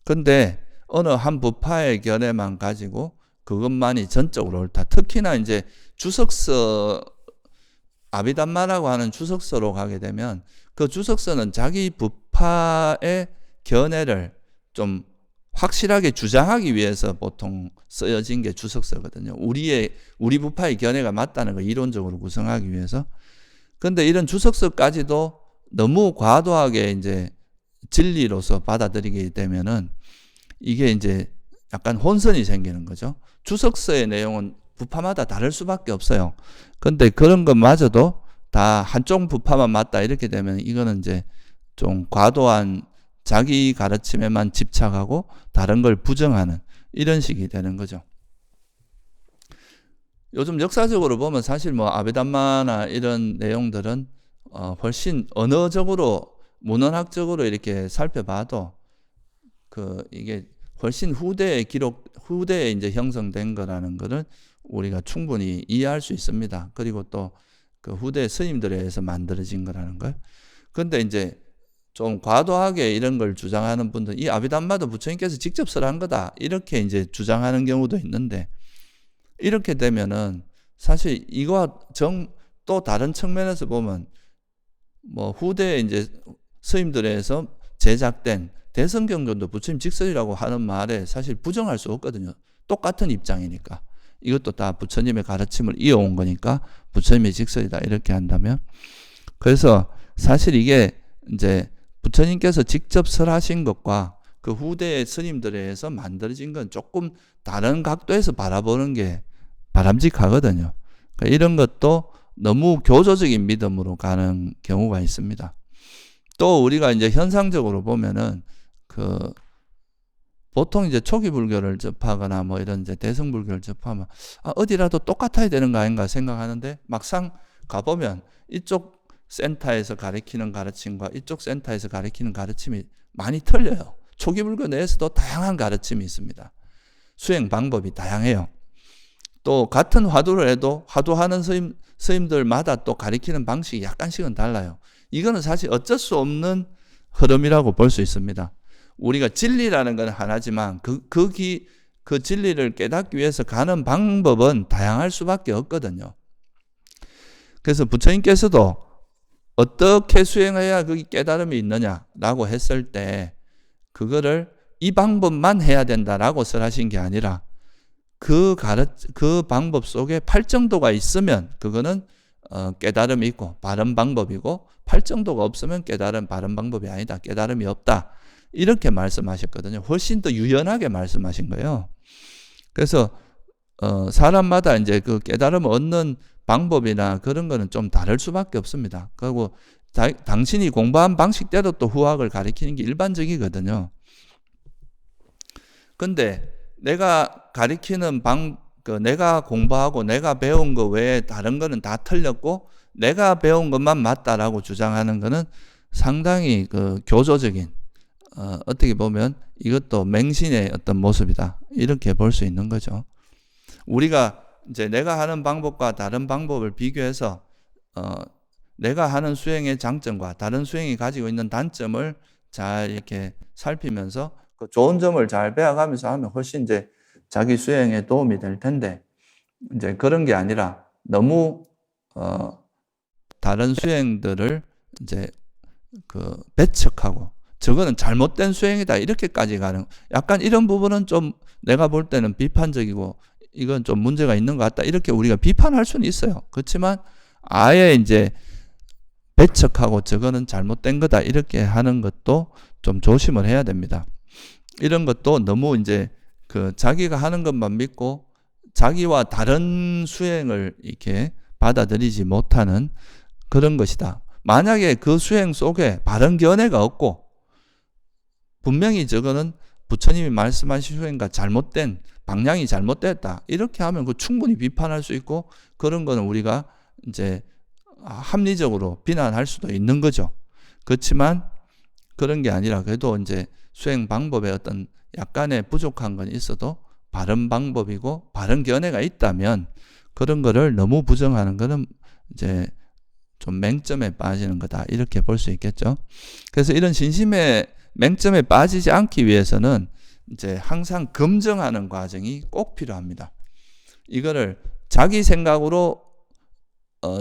근데 어느 한 부파의 견해만 가지고 그것만이 전적으로 옳다. 특히나 이제 주석서 아비담마라고 하는 주석서로 가게 되면 그 주석서는 자기 부파의 견해를 좀 확실하게 주장하기 위해서 보통 쓰여진 게 주석서거든요. 우리 부파의 견해가 맞다는 걸 이론적으로 구성하기 위해서. 근데 이런 주석서까지도 너무 과도하게 이제 진리로서 받아들이게 되면은 이게 이제 약간 혼선이 생기는 거죠. 주석서의 내용은 부파마다 다를 수밖에 없어요. 근데 그런 것마저도 다 한쪽 부파만 맞다 이렇게 되면 이거는 이제 좀 과도한 자기 가르침에만 집착하고 다른 걸 부정하는 이런 식이 되는 거죠. 요즘 역사적으로 보면 사실 뭐 아베담마나 이런 내용들은 훨씬 언어적으로 문헌학적으로 이렇게 살펴봐도 이게 훨씬 후대에 이제 형성된 거라는 거를 우리가 충분히 이해할 수 있습니다. 그리고 또 그 후대 스님들에 의해서 만들어진 거라는 걸. 근데 이제 좀 과도하게 이런 걸 주장하는 분들, 이 아비담마도 부처님께서 직접 설한 거다. 이렇게 이제 주장하는 경우도 있는데, 이렇게 되면은 사실 이거와 또 다른 측면에서 보면 뭐 후대에 이제 스님들에 의해서 제작된 대성경전도 부처님 직설이라고 하는 말에 사실 부정할 수 없거든요. 똑같은 입장이니까. 이것도 다 부처님의 가르침을 이어온 거니까 부처님의 직설이다 이렇게 한다면, 그래서 사실 이게 이제 부처님께서 직접 설하신 것과 그 후대의 스님들에 의해서 만들어진 건 조금 다른 각도에서 바라보는 게 바람직하거든요. 그러니까 이런 것도 너무 교조적인 믿음으로 가는 경우가 있습니다. 또 우리가 이제 현상적으로 보면은 보통 이제 초기 불교를 접하거나 뭐 이런 이제 대승불교를 접하면 어디라도 똑같아야 되는 거 아닌가 생각하는데, 막상 가보면 이쪽 센터에서 가르치는 가르침과 이쪽 센터에서 가르치는 가르침이 많이 틀려요. 초기 불교 내에서도 다양한 가르침이 있습니다. 수행 방법이 다양해요. 또 같은 화두를 해도 화두하는 스님들마다 또 가르치는 방식이 약간씩은 달라요. 이거는 사실 어쩔 수 없는 흐름이라고 볼 수 있습니다. 우리가 진리라는 건 하나지만 그 진리를 깨닫기 위해서 가는 방법은 다양할 수밖에 없거든요. 그래서 부처님께서도 어떻게 수행해야 그 깨달음이 있느냐라고 했을 때 그거를 이 방법만 해야 된다라고 설하신 게 아니라 그 방법 속에 팔정도가 있으면 그거는 깨달음이 있고 바른 방법이고, 팔정도가 없으면 바른 방법이 아니다. 깨달음이 없다. 이렇게 말씀하셨거든요. 훨씬 더 유연하게 말씀하신 거예요. 그래서 사람마다 이제 그 깨달음을 얻는 방법이나 그런 거는 좀 다를 수밖에 없습니다. 그리고 당신이 공부한 방식대로 또 후학을 가리키는 게 일반적이거든요. 근데 내가 가리키는 내가 공부하고 내가 배운 거 외에 다른 거는 다 틀렸고 내가 배운 것만 맞다라고 주장하는 거는 상당히 그 교조적인, 어떻게 보면 이것도 맹신의 어떤 모습이다. 이렇게 볼 수 있는 거죠. 우리가 이제 내가 하는 방법과 다른 방법을 비교해서 내가 하는 수행의 장점과 다른 수행이 가지고 있는 단점을 잘 이렇게 살피면서 그 좋은 점을 잘 배워가면서 하면 훨씬 이제 자기 수행에 도움이 될 텐데, 이제 그런 게 아니라 너무 다른 수행들을 이제 그 배척하고 저거는 잘못된 수행이다 이렇게까지 가는, 약간 이런 부분은 좀 내가 볼 때는 비판적이고 이건 좀 문제가 있는 것 같다 이렇게 우리가 비판할 수는 있어요. 그렇지만 아예 이제 배척하고 저거는 잘못된 거다 이렇게 하는 것도 좀 조심을 해야 됩니다. 이런 것도 너무 이제 그 자기가 하는 것만 믿고 자기와 다른 수행을 이렇게 받아들이지 못하는 그런 것이다. 만약에 그 수행 속에 바른 견해가 없고 분명히 저거는 부처님이 말씀하신 수행과 잘못된 방향이 잘못됐다 이렇게 하면 그 충분히 비판할 수 있고, 그런 거는 우리가 이제 합리적으로 비난할 수도 있는 거죠. 그렇지만 그런 게 아니라 그래도 이제 수행 방법에 어떤 약간의 부족한 건 있어도 바른 방법이고 바른 견해가 있다면 그런 거를 너무 부정하는 거는 이제 좀 맹점에 빠지는 거다 이렇게 볼 수 있겠죠. 그래서 이런 진심의 맹점에 빠지지 않기 위해서는 이제 항상 검증하는 과정이 꼭 필요합니다. 이거를 자기 생각으로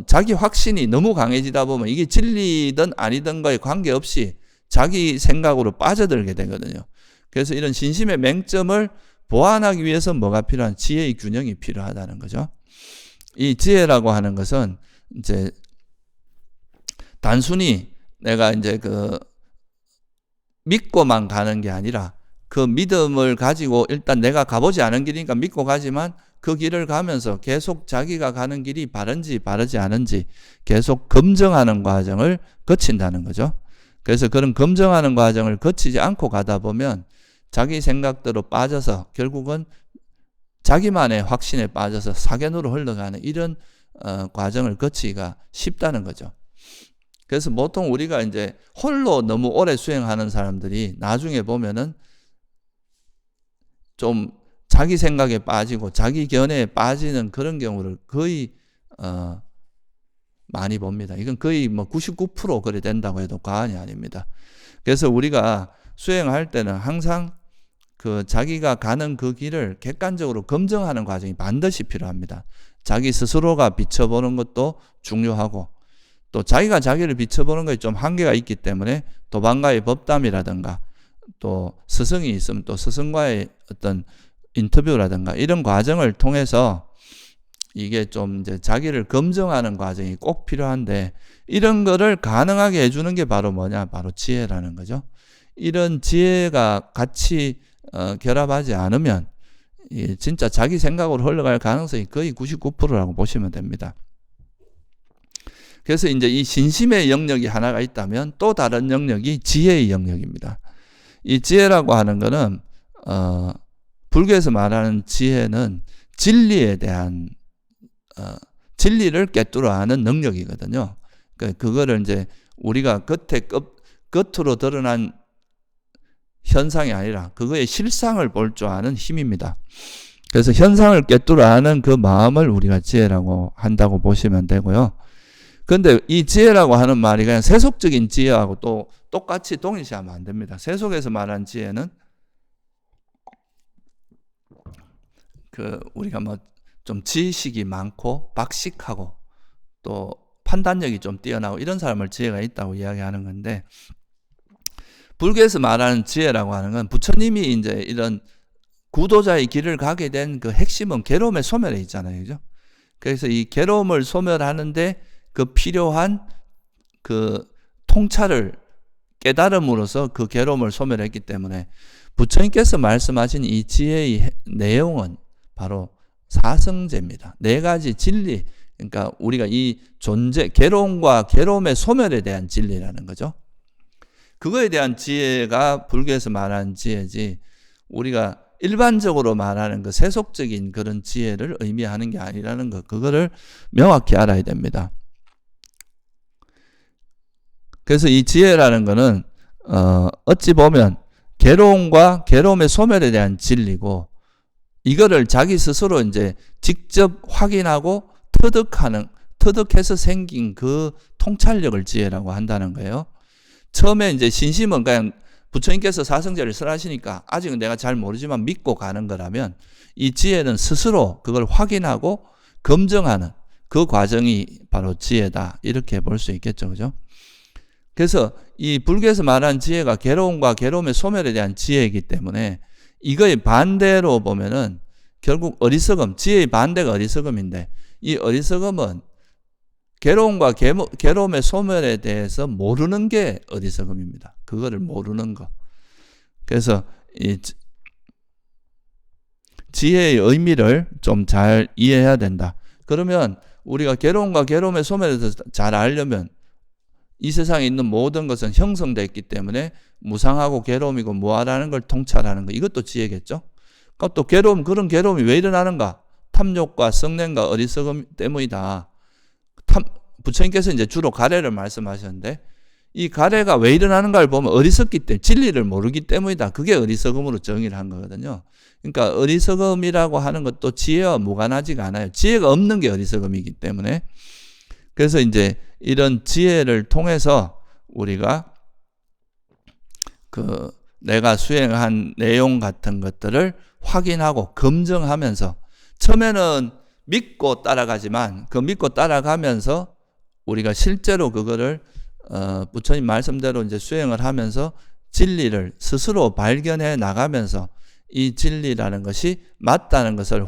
자기 확신이 너무 강해지다 보면 이게 진리든 아니든 거에 관계없이 자기 생각으로 빠져들게 되거든요. 그래서 이런 진심의 맹점을 보완하기 위해서 뭐가 필요한? 지혜의 균형이 필요하다는 거죠. 이 지혜라고 하는 것은 이제 단순히 내가 이제 그 믿고만 가는 게 아니라 그 믿음을 가지고 일단 내가 가보지 않은 길이니까 믿고 가지만 그 길을 가면서 계속 자기가 가는 길이 바른지 바르지 않은지 계속 검증하는 과정을 거친다는 거죠. 그래서 그런 검증하는 과정을 거치지 않고 가다 보면 자기 생각대로 빠져서 결국은 자기만의 확신에 빠져서 사견으로 흘러가는 이런 과정을 거치기가 쉽다는 거죠. 그래서 보통 우리가 이제 홀로 너무 오래 수행하는 사람들이 나중에 보면은 좀 자기 생각에 빠지고 자기 견해에 빠지는 그런 경우를 거의 많이 봅니다. 이건 거의 뭐 99% 그래 된다고 해도 과언이 아닙니다. 그래서 우리가 수행할 때는 항상 그 자기가 가는 그 길을 객관적으로 검증하는 과정이 반드시 필요합니다. 자기 스스로가 비춰보는 것도 중요하고, 또 자기가 자기를 비춰보는 것에 좀 한계가 있기 때문에 도반가의 법담이라든가 또 스승이 있으면 또 스승과의 어떤 인터뷰라든가 이런 과정을 통해서 이게 좀 이제 자기를 검증하는 과정이 꼭 필요한데, 이런 거를 가능하게 해주는 게 바로 뭐냐? 바로 지혜라는 거죠. 이런 지혜가 같이 결합하지 않으면 진짜 자기 생각으로 흘러갈 가능성이 거의 99%라고 보시면 됩니다. 그래서 이제 이 신심의 영역이 하나가 있다면 또 다른 영역이 지혜의 영역입니다. 이 지혜라고 하는 거는 불교에서 말하는 지혜는 진리에 대한 진리를 꿰뚫어 아는 능력이거든요. 그거를 이제 우리가 겉으로 드러난 현상이 아니라 그거의 실상을 볼 줄 아는 힘입니다. 그래서 현상을 꿰뚫어 아는 그 마음을 우리가 지혜라고 한다고 보시면 되고요. 그런데 이 지혜라고 하는 말이 그냥 세속적인 지혜하고 또 똑같이 동일시하면 안 됩니다. 세속에서 말하는 지혜는 우리가 뭐 좀 지식이 많고 박식하고 또 판단력이 좀 뛰어나고 이런 사람을 지혜가 있다고 이야기하는 건데, 불교에서 말하는 지혜라고 하는 건 부처님이 이제 이런 구도자의 길을 가게 된 그 핵심은 괴로움의 소멸에 있잖아요. 그죠? 그래서 이 괴로움을 소멸하는데 그 필요한 그 통찰을 깨달음으로써 그 괴로움을 소멸했기 때문에 부처님께서 말씀하신 이 지혜의 내용은 바로 사성제입니다. 네 가지 진리, 그러니까 우리가 이 존재, 괴로움과 괴로움의 소멸에 대한 진리라는 거죠. 그거에 대한 지혜가 불교에서 말하는 지혜지, 우리가 일반적으로 말하는 그 세속적인 그런 지혜를 의미하는 게 아니라는 것, 그거를 명확히 알아야 됩니다. 그래서 이 지혜라는 거는 어찌 보면 괴로움과 괴로움의 소멸에 대한 진리고, 이거를 자기 스스로 이제 직접 확인하고 터득해서 생긴 그 통찰력을 지혜라고 한다는 거예요. 처음에 이제 신심은 그냥 부처님께서 사성제를 설하시니까 아직은 내가 잘 모르지만 믿고 가는 거라면, 이 지혜는 스스로 그걸 확인하고 검증하는 그 과정이 바로 지혜다, 이렇게 볼 수 있겠죠. 그죠? 그래서 이 불교에서 말하는 지혜가 괴로움과 괴로움의 소멸에 대한 지혜이기 때문에, 이거의 반대로 보면은 결국 어리석음, 지혜의 반대가 어리석음인데, 이 어리석음은 괴로움과 괴로움의 소멸에 대해서 모르는 게 어리석음입니다. 그거를 모르는 거. 그래서 이 지혜의 의미를 좀 잘 이해해야 된다. 그러면 우리가 괴로움과 괴로움의 소멸에 대해서 잘 알려면, 이 세상에 있는 모든 것은 형성되어 있기 때문에 무상하고 괴로움이고 무아라는 걸 통찰하는 거, 이것도 지혜겠죠. 그러니까 또 그런 괴로움이 왜 일어나는가? 탐욕과 성냄과 어리석음 때문이다. 부처님께서 이제 주로 가래를 말씀하셨는데, 이 가래가 왜 일어나는가를 보면 어리석기 때문에, 진리를 모르기 때문이다. 그게 어리석음으로 정의를 한 거거든요. 그러니까 어리석음이라고 하는 것도 지혜와 무관하지가 않아요. 지혜가 없는 게 어리석음이기 때문에. 그래서 이제 이런 지혜를 통해서 우리가 내가 수행한 내용 같은 것들을 확인하고 검증하면서, 처음에는 믿고 따라가지만 그 믿고 따라가면서 우리가 실제로 그거를 부처님 말씀대로 이제 수행을 하면서 진리를 스스로 발견해 나가면서 이 진리라는 것이 맞다는 것을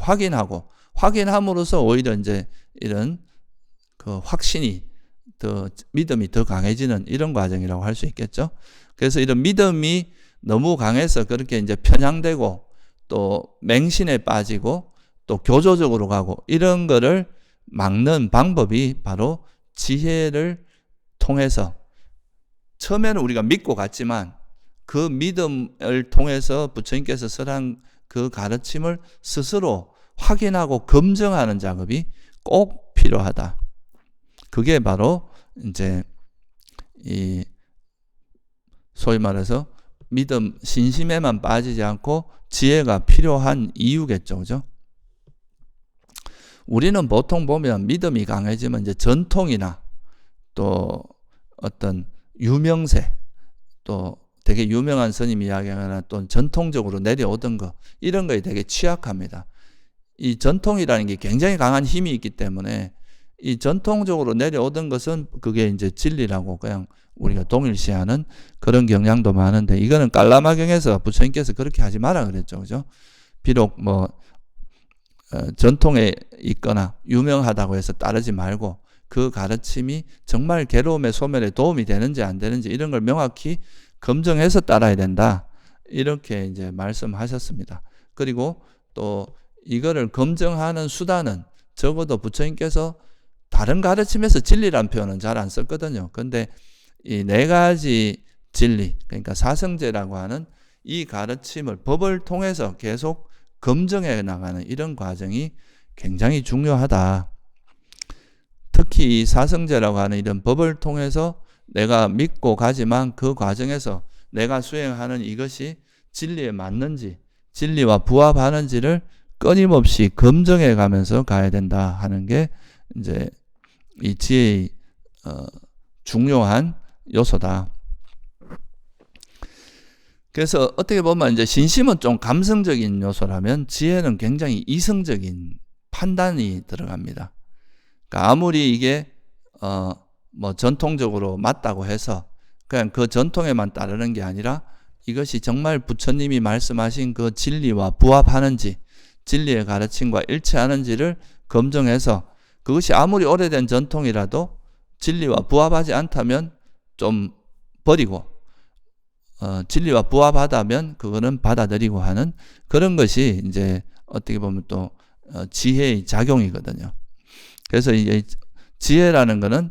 확인함으로써 오히려 이제 이런 그 확신이 믿음이 더 강해지는 이런 과정이라고 할 수 있겠죠. 그래서 이런 믿음이 너무 강해서 그렇게 이제 편향되고 또 맹신에 빠지고 또 교조적으로 가고 이런 거를 막는 방법이 바로 지혜를 통해서, 처음에는 우리가 믿고 갔지만 그 믿음을 통해서 부처님께서 설한 그 가르침을 스스로 확인하고 검증하는 작업이 꼭 필요하다. 그게 바로 이제 이 소위 말해서 믿음, 신심에만 빠지지 않고 지혜가 필요한 이유겠죠. 그죠? 우리는 보통 보면 믿음이 강해지면 이제 전통이나 또 어떤 유명세, 또 되게 유명한 스님이 이야기하거나 또 전통적으로 내려오던 거, 이런 거에 되게 취약합니다. 이 전통이라는 게 굉장히 강한 힘이 있기 때문에 이 전통적으로 내려오던 것은 그게 이제 진리라고 그냥 우리가 동일시하는 그런 경향도 많은데, 이거는 깔라마경에서 부처님께서 그렇게 하지 마라 그랬죠. 그죠? 비록 전통에 있거나 유명하다고 해서 따르지 말고 그 가르침이 정말 괴로움의 소멸에 도움이 되는지 안 되는지 이런 걸 명확히 검증해서 따라야 된다. 이렇게 이제 말씀하셨습니다. 그리고 또 이거를 검증하는 수단은 적어도 부처님께서 다른 가르침에서 진리란 표현은 잘 안 썼거든요. 근데 이 네 가지 진리, 그러니까 사성제라고 하는 이 가르침을 법을 통해서 계속 검증해 나가는 이런 과정이 굉장히 중요하다. 특히 이 사성제라고 하는 이런 법을 통해서 내가 믿고 가지만 그 과정에서 내가 수행하는 이것이 진리에 맞는지, 진리와 부합하는지를 끊임없이 검증해 가면서 가야 된다 하는 게 이제 이 지혜의 중요한 요소다. 그래서 어떻게 보면 이제 신심은 좀 감성적인 요소라면 지혜는 굉장히 이성적인 판단이 들어갑니다. 그러니까 아무리 이게 전통적으로 맞다고 해서 그냥 그 전통에만 따르는 게 아니라 이것이 정말 부처님이 말씀하신 그 진리와 부합하는지, 진리의 가르침과 일치하는지를 검증해서, 그것이 아무리 오래된 전통이라도 진리와 부합하지 않다면 좀 버리고, 진리와 부합하다면 그거는 받아들이고 하는 그런 것이 이제 어떻게 보면 또 지혜의 작용이거든요. 그래서 이 지혜라는 거는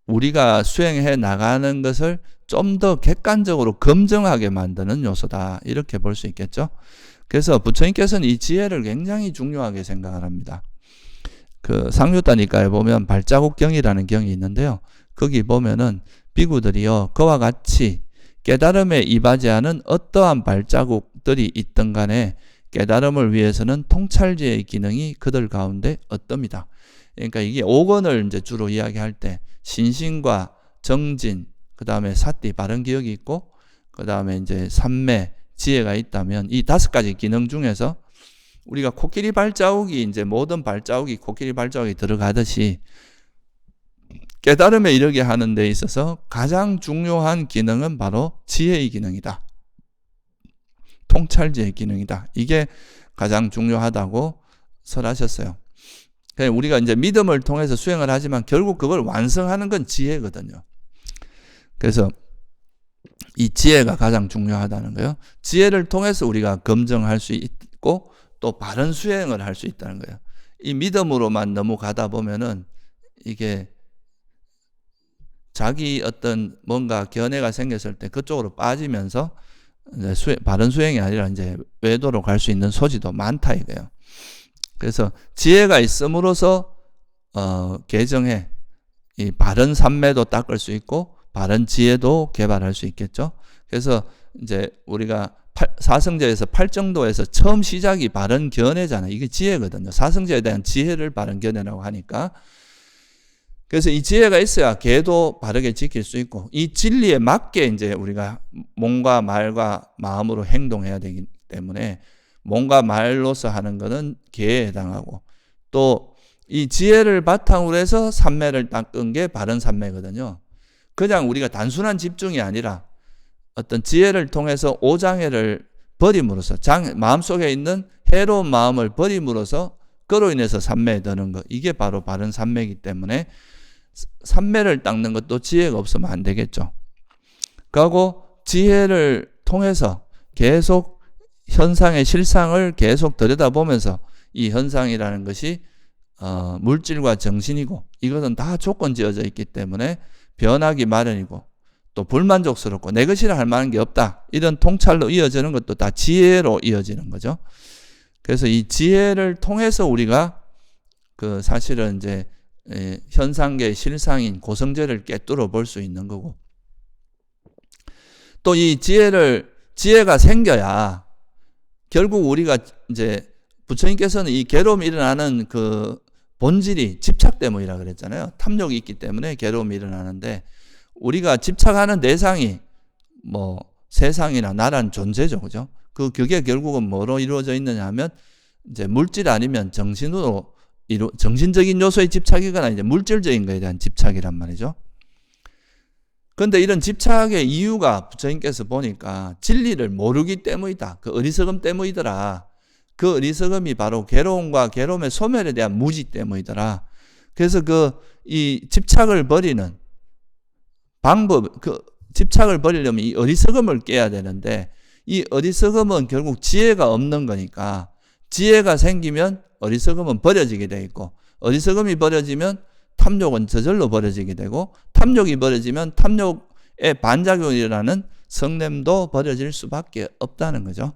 우리가 수행해 나가는 것을 좀 더 객관적으로 검증하게 만드는 요소다, 이렇게 볼 수 있겠죠. 그래서 부처님께서는 이 지혜를 굉장히 중요하게 생각을 합니다. 그 상류다니까에 보면 발자국경이라는 경이 있는데요. 거기 보면은 비구들이요, 그와 같이 깨달음에 이바지하는 어떠한 발자국들이 있든 간에 깨달음을 위해서는 통찰지의 기능이 그들 가운데 어떻습니다. 그러니까 이게 5권을 이제 주로 이야기할 때 신신과 정진, 그 다음에 사띠, 바른 기억이 있고, 그 다음에 이제 삼매, 지혜가 있다면 이 5가지 기능 중에서 우리가 코끼리 발자국이 이제 모든 발자국이 코끼리 발자국이 들어가듯이 깨달음에 이르게 하는 데 있어서 가장 중요한 기능은 바로 지혜의 기능이다. 통찰지의 기능이다. 이게 가장 중요하다고 설하셨어요. 우리가 이제 믿음을 통해서 수행을 하지만 결국 그걸 완성하는 건 지혜거든요. 그래서 이 지혜가 가장 중요하다는 거예요. 지혜를 통해서 우리가 검증할 수 있고 또 바른 수행을 할 수 있다는 거예요. 이 믿음으로만 너무 가다 보면은 이게 자기 어떤 뭔가 견해가 생겼을 때 그쪽으로 빠지면서 이제 바른 수행이 아니라 이제 외도로 갈 수 있는 소지도 많다 이거예요. 그래서 지혜가 있음으로써 개정해 이 바른 삼매도 닦을 수 있고 바른 지혜도 개발할 수 있겠죠. 그래서 이제 우리가 사성제에서 팔정도에서 처음 시작이 바른 견해잖아요. 이게 지혜거든요. 사성제에 대한 지혜를 바른 견해라고 하니까. 그래서 이 지혜가 있어야 계도 바르게 지킬 수 있고, 이 진리에 맞게 이제 우리가 몸과 말과 마음으로 행동해야 되기 때문에 몸과 말로서 하는 것은 계에 해당하고, 또 이 지혜를 바탕으로 해서 삼매를 닦은 게 바른 삼매거든요. 그냥 우리가 단순한 집중이 아니라 어떤 지혜를 통해서 오장애를 버림으로써 마음속에 있는 해로운 마음을 버림으로써 그로 인해서 삼매에 드는 것, 이게 바로 바른 삼매이기 때문에 삼매를 닦는 것도 지혜가 없으면 안 되겠죠. 그리고 지혜를 통해서 계속 현상의 실상을 계속 들여다보면서 이 현상이라는 것이 물질과 정신이고 이것은 다 조건지어져 있기 때문에 변하기 마련이고 또 불만족스럽고 내 것이라 할 만한 게 없다, 이런 통찰로 이어지는 것도 다 지혜로 이어지는 거죠. 그래서 이 지혜를 통해서 우리가 그 사실은 이제 현상계의 실상인 고성제를 꿰뚫어 볼 수 있는 거고, 또 이 지혜가 생겨야 결국 우리가 이제 부처님께서는 이 괴로움이 일어나는 그 본질이 집착 때문이라 그랬잖아요. 탐욕이 있기 때문에 괴로움이 일어나는데, 우리가 집착하는 대상이 뭐 세상이나 나라는 존재죠, 그죠? 그게 결국은 뭐로 이루어져 있느냐 하면 이제 물질 아니면 정신으로 정신적인 요소의 집착이거나 이제 물질적인 것에 대한 집착이란 말이죠. 그런데 이런 집착의 이유가 부처님께서 보니까 진리를 모르기 때문이다. 그 어리석음 때문이더라. 그 어리석음이 바로 괴로움과 괴로움의 소멸에 대한 무지 때문이더라. 그래서 이 집착을 버리는 방법, 집착을 버리려면 이 어리석음을 깨야 되는데, 이 어리석음은 결국 지혜가 없는 거니까 지혜가 생기면 어리석음은 버려지게 돼 있고, 어리석음이 버려지면 탐욕은 저절로 버려지게 되고, 탐욕이 버려지면 탐욕의 반작용이라는 성냄도 버려질 수밖에 없다는 거죠.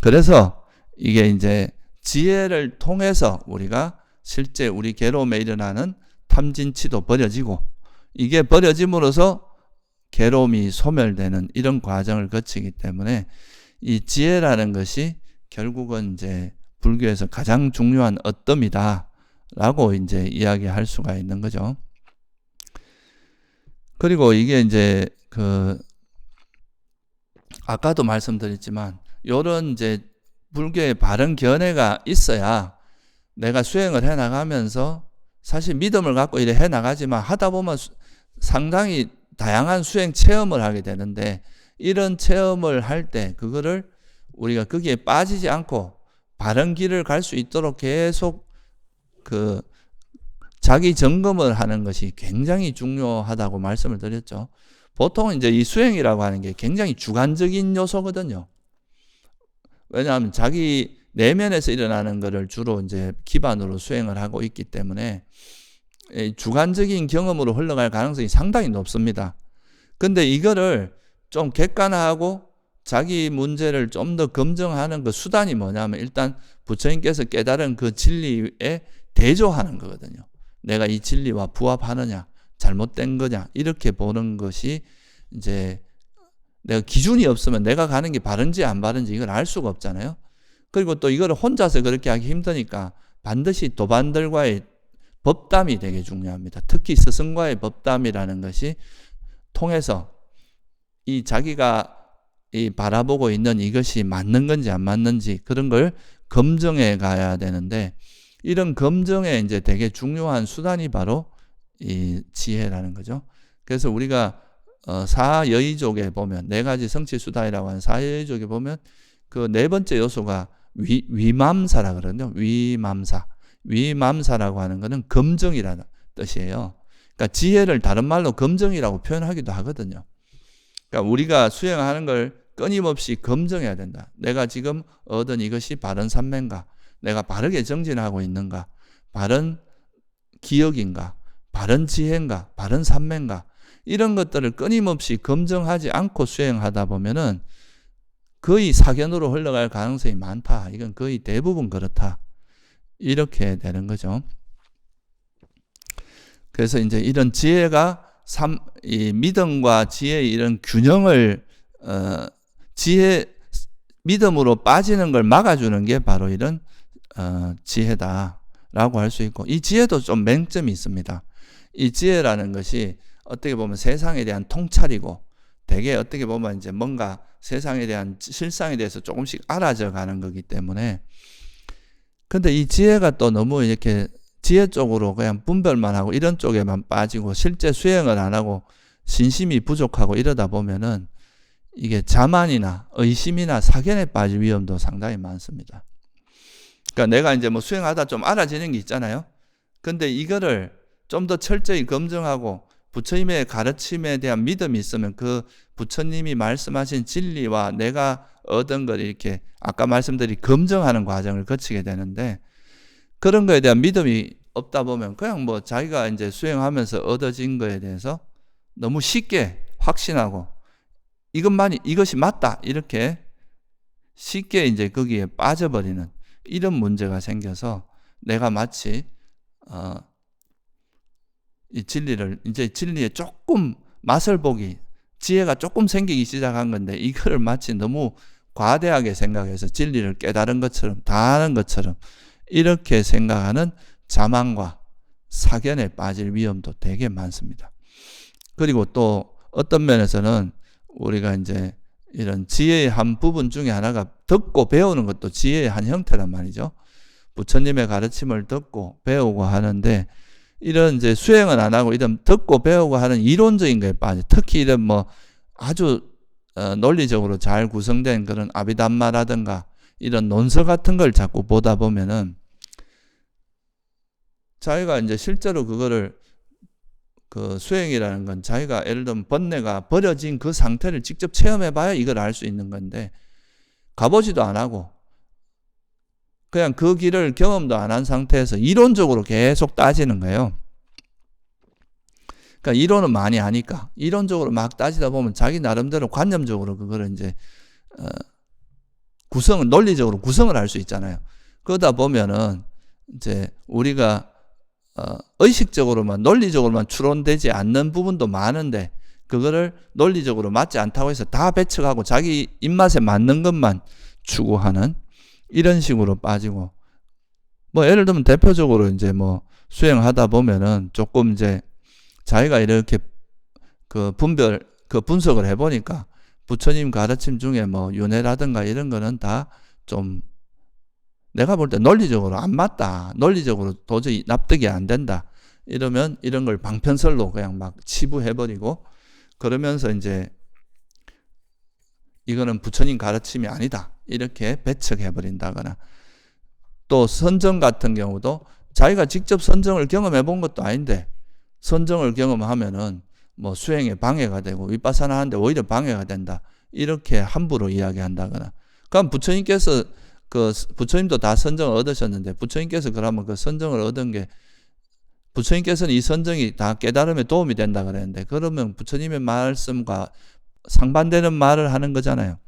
그래서 이게 이제 지혜를 통해서 우리가 실제 우리 괴로움에 일어나는 탐진치도 버려지고, 이게 버려짐으로써 괴로움이 소멸되는 이런 과정을 거치기 때문에 이 지혜라는 것이 결국은 이제 불교에서 가장 중요한 어뜸이다 라고 이제 이야기할 수가 있는 거죠. 그리고 이게 이제 아까도 말씀드렸지만 요런 이제 불교의 바른 견해가 있어야 내가 수행을 해 나가면서 사실 믿음을 갖고 이래 해 나가지만 하다 보면 상당히 다양한 수행 체험을 하게 되는데, 이런 체험을 할 때 그거를 우리가 거기에 빠지지 않고 바른 길을 갈 수 있도록 계속 자기 점검을 하는 것이 굉장히 중요하다고 말씀을 드렸죠. 보통은 이제 이 수행이라고 하는 게 굉장히 주관적인 요소거든요. 왜냐하면 자기 내면에서 일어나는 것을 주로 이제 기반으로 수행을 하고 있기 때문에 주관적인 경험으로 흘러갈 가능성이 상당히 높습니다. 근데 이거를 좀 객관화하고 자기 문제를 좀 더 검증하는 그 수단이 뭐냐면 일단 부처님께서 깨달은 그 진리에 대조하는 거거든요. 내가 이 진리와 부합하느냐, 잘못된 거냐, 이렇게 보는 것이 이제 내가 기준이 없으면 내가 가는 게 바른지 안 바른지 이걸 알 수가 없잖아요. 그리고 또 이거를 혼자서 그렇게 하기 힘드니까 반드시 도반들과의 법담이 되게 중요합니다. 특히 스승과의 법담이라는 것이 통해서 이 자기가 이 바라보고 있는 이것이 맞는 건지 안 맞는지 그런 걸 검증해 가야 되는데 이런 검증에 이제 되게 중요한 수단이 바로 이 지혜라는 거죠. 그래서 우리가 사여의족에 보면 네 가지 성취수단이라고 하는 사여의족에 보면 그 네 번째 요소가 위맘사라 그러거든요. 위맘사라고 하는 거는 검증이라는 뜻이에요. 그러니까 지혜를 다른 말로 검증이라고 표현하기도 하거든요. 그러니까 우리가 수행하는 걸 끊임없이 검증해야 된다. 내가 지금 얻은 이것이 바른 삼매인가? 내가 바르게 정진하고 있는가? 바른 기억인가? 바른 지혜인가? 바른 삼매인가? 이런 것들을 끊임없이 검증하지 않고 수행하다 보면은 거의 사견으로 흘러갈 가능성이 많다. 이건 거의 대부분 그렇다. 이렇게 되는 거죠. 그래서 이제 이런 지혜가 이 믿음과 지혜의 이런 균형을 믿음으로 빠지는 걸 막아주는 게 바로 이런 지혜다라고 할 수 있고, 이 지혜도 좀 맹점이 있습니다. 이 지혜라는 것이 어떻게 보면 세상에 대한 통찰이고, 되게 어떻게 보면 이제 뭔가 세상에 대한 실상에 대해서 조금씩 알아져 가는 거기 때문에, 근데 이 지혜가 또 너무 이렇게 지혜 쪽으로 그냥 분별만 하고 이런 쪽에만 빠지고 실제 수행을 안 하고 신심이 부족하고 이러다 보면은 이게 자만이나 의심이나 사견에 빠질 위험도 상당히 많습니다. 그러니까 내가 이제 뭐 수행하다 좀 알아지는 게 있잖아요. 근데 이거를 좀 더 철저히 검증하고 부처님의 가르침에 대한 믿음이 있으면 그 부처님이 말씀하신 진리와 내가 얻은 걸 이렇게 아까 말씀드린 검증하는 과정을 거치게 되는데, 그런 거에 대한 믿음이 없다 보면 그냥 뭐 자기가 이제 수행하면서 얻어진 거에 대해서 너무 쉽게 확신하고 이것이 맞다 이렇게 쉽게 이제 거기에 빠져버리는 이런 문제가 생겨서 내가 마치 이 진리에 조금 맛을 보기, 지혜가 조금 생기기 시작한 건데 이거를 마치 너무 과대하게 생각해서 진리를 깨달은 것처럼 다 아는 것처럼 이렇게 생각하는 자만과 사견에 빠질 위험도 되게 많습니다. 그리고 또 어떤 면에서는 우리가 이제 이런 지혜의 한 부분 중에 하나가 듣고 배우는 것도 지혜의 한 형태란 말이죠. 부처님의 가르침을 듣고 배우고 하는데, 이런 이제 수행은 안 하고 이런 듣고 배우고 하는 이론적인 거에 빠져. 특히 이런 뭐 아주 논리적으로 잘 구성된 그런 아비담마라든가 이런 논서 같은 걸 자꾸 보다 보면은 자기가 이제 실제로 그거를 그 수행이라는 건 자기가 예를 들면 번뇌가 버려진 그 상태를 직접 체험해 봐야 이걸 알 수 있는 건데, 가보지도 안 하고 그냥 그 길을 경험도 안 한 상태에서 이론적으로 계속 따지는 거예요. 그러니까 이론은 많이 아니까 이론적으로 막 따지다 보면 자기 나름대로 관념적으로 그거를 이제 논리적으로 구성을 할 수 있잖아요. 그러다 보면은 이제 우리가 의식적으로만 논리적으로만 추론되지 않는 부분도 많은데 그거를 논리적으로 맞지 않다고 해서 다 배척하고 자기 입맛에 맞는 것만 추구하는 이런 식으로 빠지고, 뭐 예를 들면 대표적으로 이제 뭐 수행하다 보면은 조금 이제 자기가 이렇게 분석을 해보니까 부처님 가르침 중에 뭐 윤회라든가 이런 거는 다 좀 내가 볼 때 논리적으로 안 맞다, 논리적으로 도저히 납득이 안 된다 이러면 이런 걸 방편설로 그냥 막 치부해버리고, 그러면서 이제 이거는 부처님 가르침이 아니다 이렇게 배척해버린다거나, 또 선정 같은 경우도 자기가 직접 선정을 경험해 본 것도 아닌데 선정을 경험하면은 뭐 수행에 방해가 되고 위파사나 하는데 오히려 방해가 된다 이렇게 함부로 이야기한다거나, 그럼 부처님께서 그 부처님도 다 선정을 얻으셨는데 부처님께서 그러면 그 선정을 얻은 게 부처님께서는 이 선정이 다 깨달음에 도움이 된다 그랬는데 그러면 부처님의 말씀과 상반되는 말을 하는 거잖아요.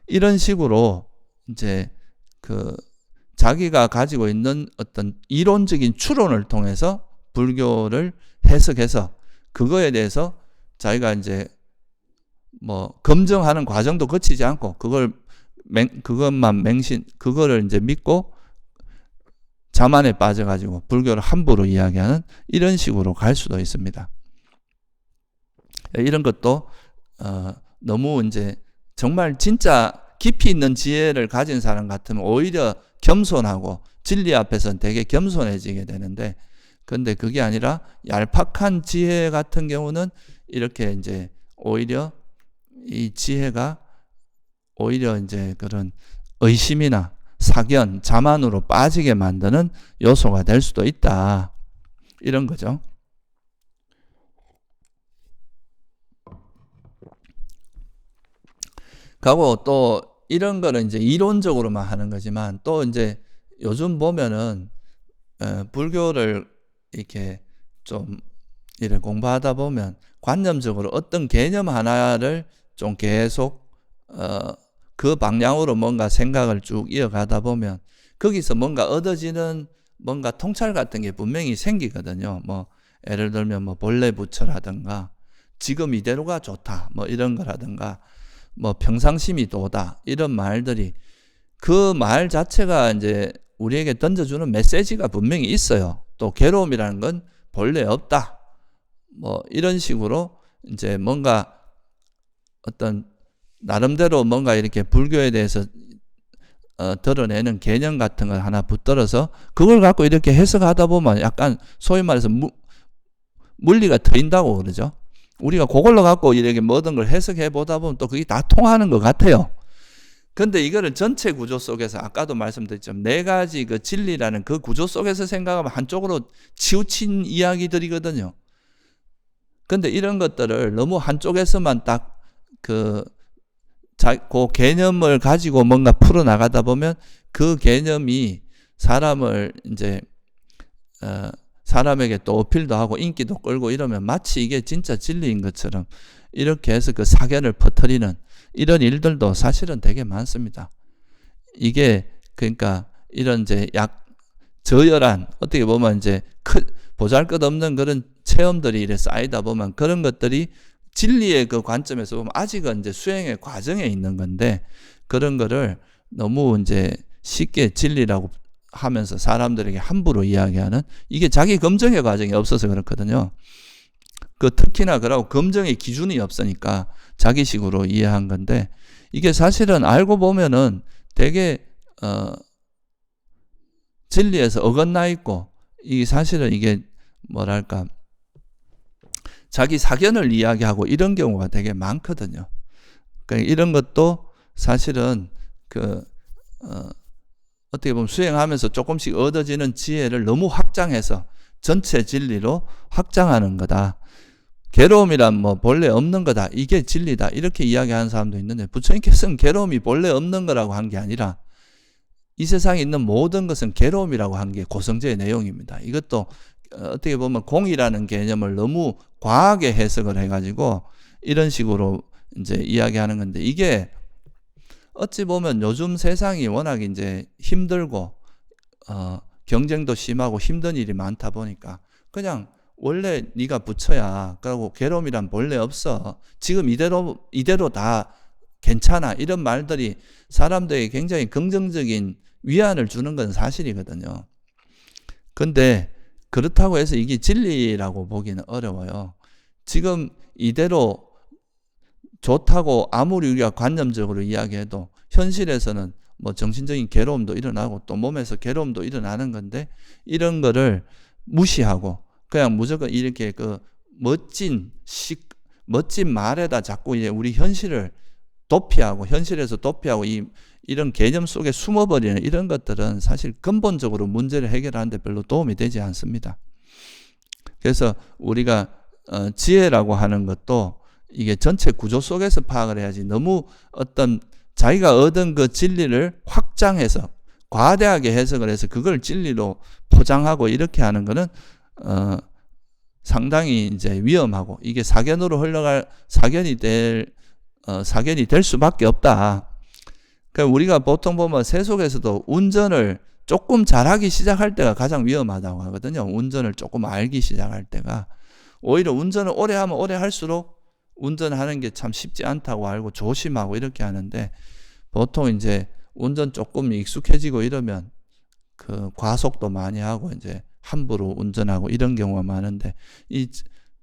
이런 식으로 이제 그 자기가 가지고 있는 어떤 이론적인 추론을 통해서 불교를 해석해서 그거에 대해서 자기가 이제 뭐 검증하는 과정도 거치지 않고 그것만 그거를 이제 믿고 자만에 빠져가지고 불교를 함부로 이야기하는 이런 식으로 갈 수도 있습니다. 이런 것도 너무 이제 정말 진짜 깊이 있는 지혜를 가진 사람 같으면 오히려 겸손하고 진리 앞에서는 되게 겸손해지게 되는데, 근데 그게 아니라 얄팍한 지혜 같은 경우는 이렇게 이제 오히려 이 지혜가 오히려 이제 그런 의심이나 사견, 자만으로 빠지게 만드는 요소가 될 수도 있다. 이런 거죠. 그리고 또 이런 거는 이제 이론적으로만 하는 거지만 또 이제 요즘 보면은 불교를 이렇게 좀 이렇게 공부하다 보면 관념적으로 어떤 개념 하나를 좀 계속 그 방향으로 뭔가 생각을 쭉 이어가다 보면 거기서 뭔가 얻어지는 뭔가 통찰 같은 게 분명히 생기거든요. 뭐 예를 들면 뭐 본래 부처라든가 지금 이대로가 좋다 뭐 이런 거라든가 뭐 평상심이 도다 이런 말들이 그 말 자체가 이제 우리에게 던져주는 메시지가 분명히 있어요. 또 괴로움이라는 건 본래 없다. 뭐 이런 식으로 이제 뭔가 어떤 나름대로 뭔가 이렇게 불교에 대해서 드러내는 개념 같은 걸 하나 붙들어서 그걸 갖고 이렇게 해석하다 보면 약간 소위 말해서 물리가 트인다고 그러죠. 우리가 그걸로 갖고 이렇게 모든 걸 해석해 보다 보면 또 그게 다 통하는 것 같아요. 근데 이거를 전체 구조 속에서 아까도 말씀드렸지만 네 가지 그 진리라는 그 구조 속에서 생각하면 한쪽으로 치우친 이야기들이거든요. 근데 이런 것들을 너무 한쪽에서만 딱 그 개념을 가지고 뭔가 풀어나가다 보면 그 개념이 사람을 이제 사람에게 또 어필도 하고 인기도 끌고 이러면 마치 이게 진짜 진리인 것처럼 이렇게 해서 그 사견을 퍼뜨리는 이런 일들도 사실은 되게 많습니다. 이게 그러니까 이런 이제 저열한 어떻게 보면 이제 보잘것없는 그런 체험들이 이래 쌓이다 보면 그런 것들이 진리의 그 관점에서 보면 아직은 이제 수행의 과정에 있는 건데 그런 거를 너무 이제 쉽게 진리라고 하면서 사람들에게 함부로 이야기하는 이게 자기 검증의 과정이 없어서 그렇거든요. 그 특히나 그러고 검증의 기준이 없으니까 자기식으로 이해한 건데 이게 사실은 알고 보면은 되게 진리에서 어긋나 있고 이 사실은 이게 뭐랄까 자기 사견을 이야기하고 이런 경우가 되게 많거든요. 그러니까 이런 것도 사실은 어떻게 보면 수행하면서 조금씩 얻어지는 지혜를 너무 확장해서 전체 진리로 확장하는 거다. 괴로움이란 뭐 본래 없는 거다. 이게 진리다. 이렇게 이야기하는 사람도 있는데 부처님께서는 괴로움이 본래 없는 거라고 한 게 아니라 이 세상에 있는 모든 것은 괴로움이라고 한 게 고성제의 내용입니다. 이것도 어떻게 보면 공이라는 개념을 너무 과하게 해석을 해가지고 이런 식으로 이제 이야기하는 건데 이게 어찌 보면 요즘 세상이 워낙 이제 힘들고 경쟁도 심하고 힘든 일이 많다 보니까 그냥 원래 네가 부처야. 그리고 괴로움이란 본래 없어. 지금 이대로 다 괜찮아. 이런 말들이 사람들에게 굉장히 긍정적인 위안을 주는 건 사실이거든요. 근데 그렇다고 해서 이게 진리라고 보기는 어려워요. 지금 이대로 좋다고 아무리 우리가 관념적으로 이야기해도 현실에서는 뭐 정신적인 괴로움도 일어나고 또 몸에서 괴로움도 일어나는 건데 이런 거를 무시하고 그냥 무조건 이렇게 그 멋진 말에다 자꾸 이제 우리 현실을 현실에서 도피하고 이런 개념 속에 숨어버리는 이런 것들은 사실 근본적으로 문제를 해결하는 데 별로 도움이 되지 않습니다. 그래서 우리가 지혜라고 하는 것도 이게 전체 구조 속에서 파악을 해야지 너무 어떤 자기가 얻은 그 진리를 확장해서 과대하게 해석을 해서 그걸 진리로 포장하고 이렇게 하는 거는 상당히 이제 위험하고 이게 사견으로 흘러갈 사견이 될 수밖에 없다. 그러니까 우리가 보통 보면 세속에서도 운전을 조금 잘하기 시작할 때가 가장 위험하다고 하거든요. 운전을 조금 알기 시작할 때가. 오히려 운전을 오래 하면 오래 할수록 운전하는 게 참 쉽지 않다고 알고 조심하고 이렇게 하는데, 보통 이제 운전 조금 익숙해지고 이러면 그 과속도 많이 하고 이제 함부로 운전하고 이런 경우가 많은데, 이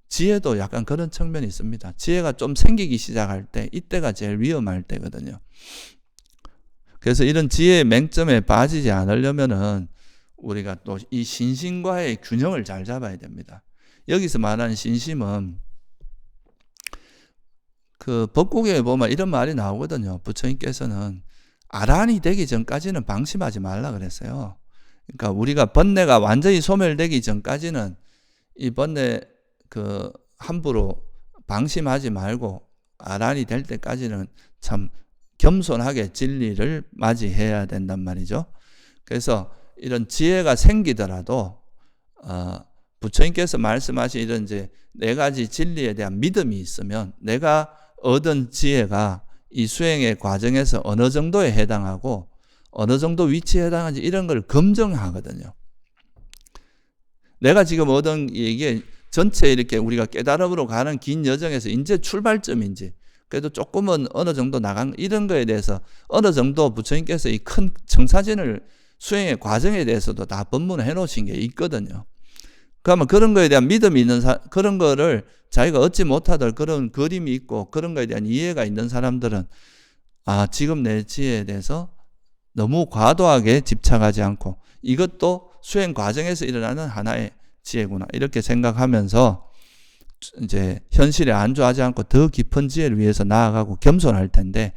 지혜도 약간 그런 측면이 있습니다. 지혜가 좀 생기기 시작할 때, 이때가 제일 위험할 때거든요. 그래서 이런 지혜의 맹점에 빠지지 않으려면은 우리가 또 이 신심과의 균형을 잘 잡아야 됩니다. 여기서 말하는 신심은 그 법국에 보면 이런 말이 나오거든요. 부처님께서는 아란이 되기 전까지는 방심하지 말라 그랬어요. 그러니까 우리가 번뇌가 완전히 소멸되기 전까지는 이 번뇌 그 함부로 방심하지 말고 아란이 될 때까지는 참 겸손하게 진리를 맞이해야 된단 말이죠. 그래서 이런 지혜가 생기더라도 부처님께서 말씀하신 이런 이제 네 가지 진리에 대한 믿음이 있으면 내가 얻은 지혜가 이 수행의 과정에서 어느 정도에 해당하고 어느 정도 위치에 해당하는지 이런 걸 검증하거든요. 내가 지금 얻은 이게 전체 이렇게 우리가 깨달음으로 가는 긴 여정에서 이제 출발점인지, 그래도 조금은 어느 정도 나간 이런 거에 대해서 어느 정도 부처님께서 이 큰 청사진을 수행의 과정에 대해서도 다 법문해 놓으신 게 있거든요. 그러면 그런 거에 대한 믿음이 있는 그런 거를 자기가 얻지 못하던 그런 그림이 있고 그런 거에 대한 이해가 있는 사람들은 지금 내 지혜에 대해서 너무 과도하게 집착하지 않고 이것도 수행 과정에서 일어나는 하나의 지혜구나 이렇게 생각하면서 이제 현실에 안주하지 않고 더 깊은 지혜를 위해서 나아가고 겸손할 텐데,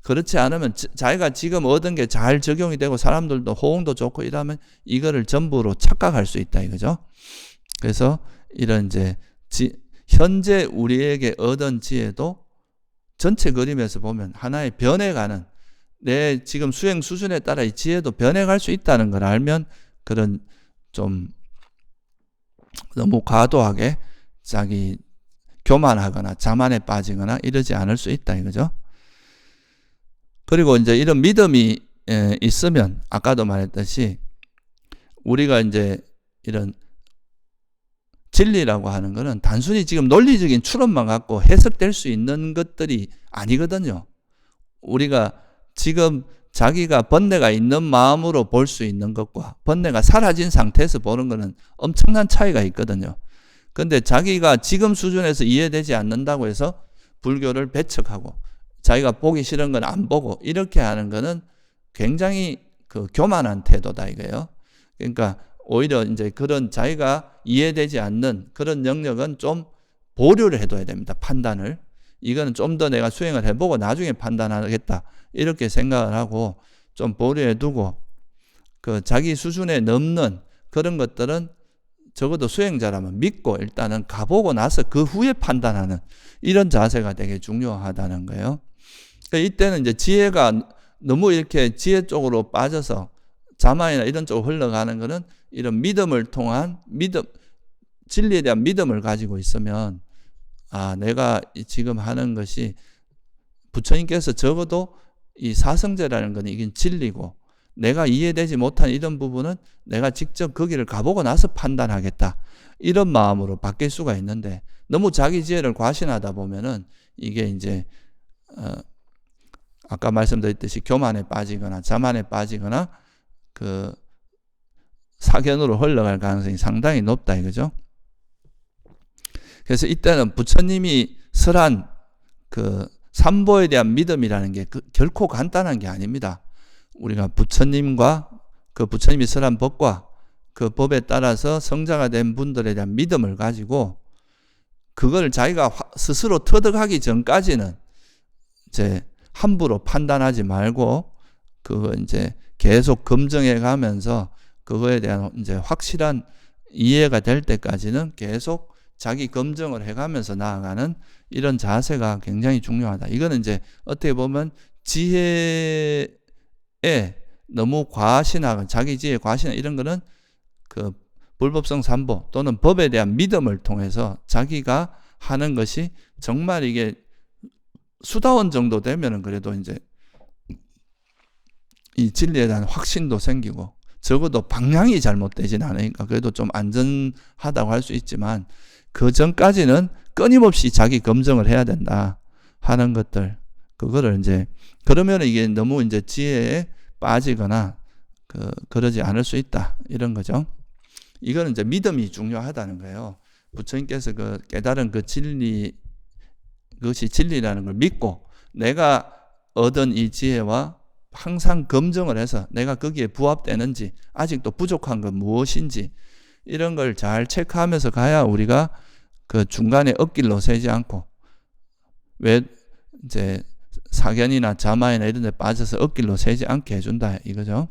그렇지 않으면 자기가 지금 얻은 게 잘 적용이 되고 사람들도 호응도 좋고 이러면 이거를 전부로 착각할 수 있다 이거죠. 그래서 이런 이제 현재 우리에게 얻은 지혜도 전체 그림에서 보면 하나의 변해가는, 내 지금 수행 수준에 따라 이 지혜도 변해갈 수 있다는 걸 알면 그런 좀 너무 과도하게 자기 교만하거나 자만에 빠지거나 이러지 않을 수 있다 이거죠. 그리고 이제 이런 믿음이 있으면 아까도 말했듯이 우리가 이제 이런 진리라고 하는 것은 단순히 지금 논리적인 추론만 갖고 해석될 수 있는 것들이 아니거든요. 우리가 지금 자기가 번뇌가 있는 마음으로 볼 수 있는 것과 번뇌가 사라진 상태에서 보는 것은 엄청난 차이가 있거든요. 그런데 자기가 지금 수준에서 이해되지 않는다고 해서 불교를 배척하고 자기가 보기 싫은 건 안 보고 이렇게 하는 거는 굉장히 그 교만한 태도다 이거예요. 그러니까 오히려 이제 그런 자기가 이해되지 않는 그런 영역은 좀 보류를 해둬야 됩니다. 판단을. 이거는 좀 더 내가 수행을 해보고 나중에 판단하겠다 이렇게 생각을 하고 좀 보류해두고 그 자기 수준에 넘는 그런 것들은 적어도 수행자라면 믿고 일단은 가보고 나서 그 후에 판단하는 이런 자세가 되게 중요하다는 거예요. 그러니까 이때는 이제 지혜가 너무 이렇게 지혜 쪽으로 빠져서 자만이나 이런 쪽으로 흘러가는 것은 이런 믿음을 통한 진리에 대한 믿음을 가지고 있으면 내가 지금 하는 것이 부처님께서 적어도 이 사성제라는 건 이게 진리고 내가 이해되지 못한 이런 부분은 내가 직접 거기를 가보고 나서 판단하겠다 이런 마음으로 바뀔 수가 있는데, 너무 자기 지혜를 과신하다 보면은 이게 이제 아까 말씀드렸듯이 교만에 빠지거나 자만에 빠지거나 그 사견으로 흘러갈 가능성이 상당히 높다 이거죠. 그래서 이때는 부처님이 설한 그 삼보에 대한 믿음이라는 게 결코 간단한 게 아닙니다. 우리가 부처님과 그 부처님이 설한 법과 그 법에 따라서 성자가 된 분들에 대한 믿음을 가지고 그걸 자기가 스스로 터득하기 전까지는 이제 함부로 판단하지 말고 그거 이제 계속 검증해 가면서 그거에 대한 이제 확실한 이해가 될 때까지는 계속 자기 검증을 해가면서 나아가는 이런 자세가 굉장히 중요하다. 이거는 이제 어떻게 보면 지혜에 너무 과신하고 자기 지혜 과신 이런 거는 그 불법성 삼보 또는 법에 대한 믿음을 통해서 자기가 하는 것이 정말 이게 수다원 정도 되면은 그래도 이제 이 진리에 대한 확신도 생기고 적어도 방향이 잘못되진 않으니까 그래도 좀 안전하다고 할 수 있지만 그 전까지는 끊임없이 자기 검증을 해야 된다 하는 것들 그거를 이제 그러면 이게 너무 이제 지혜에 빠지거나 그러지 않을 수 있다 이런 거죠. 이거는 이제 믿음이 중요하다는 거예요. 부처님께서 그 깨달은 그 진리 그것이 진리라는 걸 믿고 내가 얻은 이 지혜와 항상 검증을 해서 내가 거기에 부합되는지 아직도 부족한 건 무엇인지 이런 걸 잘 체크하면서 가야 우리가 그 중간에 엇길로 새지 않고 왜 이제 사견이나 자만이나 이런 데 빠져서 엇길로 새지 않게 해준다 이거죠.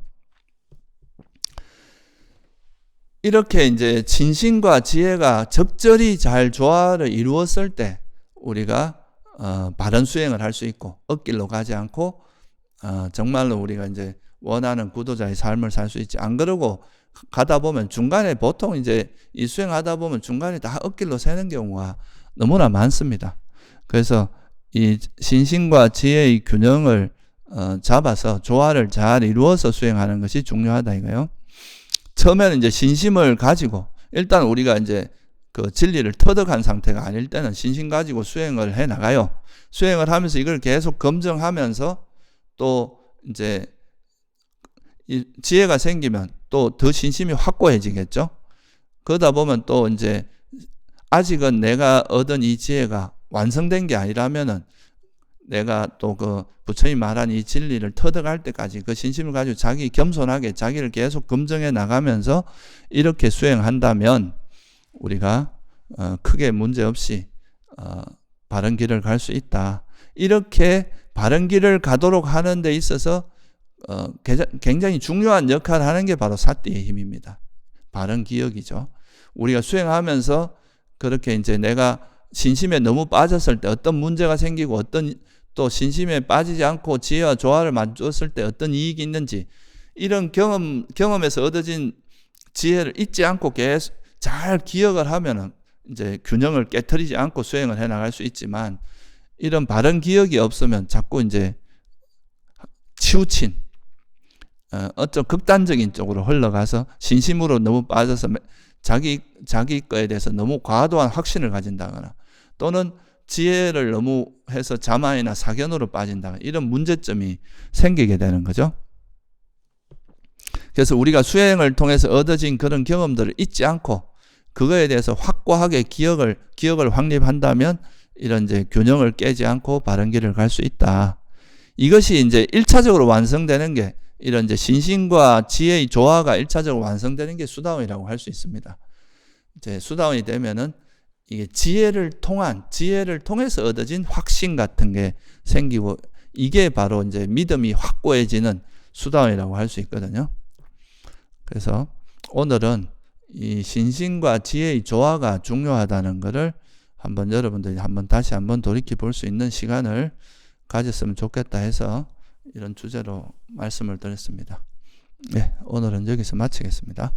이렇게 이제 진심과 지혜가 적절히 잘 조화를 이루었을 때 우리가 바른 수행을 할 수 있고 엇길로 가지 않고 정말로 우리가 이제 원하는 구도자의 삶을 살 수 있지. 안 그러고 가다 보면 중간에 보통 이제 이 수행하다 보면 중간에 다 엇길로 새는 경우가 너무나 많습니다. 그래서 이 신심과 지혜의 균형을 잡아서 조화를 잘 이루어서 수행하는 것이 중요하다 이거예요. 처음에는 이제 신심을 가지고 일단 우리가 이제 그 진리를 터득한 상태가 아닐 때는 신심 가지고 수행을 해 나가요. 수행을 하면서 이걸 계속 검증하면서 또 이제 이 지혜가 생기면 또 더 신심이 확고해지겠죠. 그러다 보면 또 이제 아직은 내가 얻은 이 지혜가 완성된 게 아니라면은 내가 또 그 부처님 말한 이 진리를 터득할 때까지 그 신심을 가지고 자기 겸손하게 자기를 계속 검증해 나가면서 이렇게 수행한다면 우리가 크게 문제없이 바른 길을 갈 수 있다. 이렇게 바른 길을 가도록 하는 데 있어서 굉장히 중요한 역할을 하는 게 바로 사띠의 힘입니다. 바른 기억이죠. 우리가 수행하면서 그렇게 이제 내가 신심에 너무 빠졌을 때 어떤 문제가 생기고 어떤 또 신심에 빠지지 않고 지혜와 조화를 맞추었을 때 어떤 이익이 있는지 이런 경험에서 얻어진 지혜를 잊지 않고 계속 잘 기억을 하면은 이제 균형을 깨트리지 않고 수행을 해 나갈 수 있지만 이런 바른 기억이 없으면 자꾸 이제 치우친 어떤 극단적인 쪽으로 흘러가서 신심으로 너무 빠져서 자기 거에 대해서 너무 과도한 확신을 가진다거나 또는 지혜를 너무 해서 자만이나 사견으로 빠진다거나 이런 문제점이 생기게 되는 거죠. 그래서 우리가 수행을 통해서 얻어진 그런 경험들을 잊지 않고 그거에 대해서 확고하게 기억을 확립한다면 이런 이제 균형을 깨지 않고 바른 길을 갈 수 있다. 이것이 이제 1차적으로 완성되는 게 이런 이제 신심과 지혜의 조화가 1차적으로 완성되는 게 수다원이라고 할 수 있습니다. 이제 수다원이 되면은 이게 지혜를 통해서 얻어진 확신 같은 게 생기고 이게 바로 이제 믿음이 확고해지는 수다원이라고 할 수 있거든요. 그래서 오늘은 이 신심과 지혜의 조화가 중요하다는 것을 여러분들이 다시 한번 돌이켜 볼 수 있는 시간을 가졌으면 좋겠다 해서 이런 주제로 말씀을 드렸습니다. 네, 오늘은 여기서 마치겠습니다.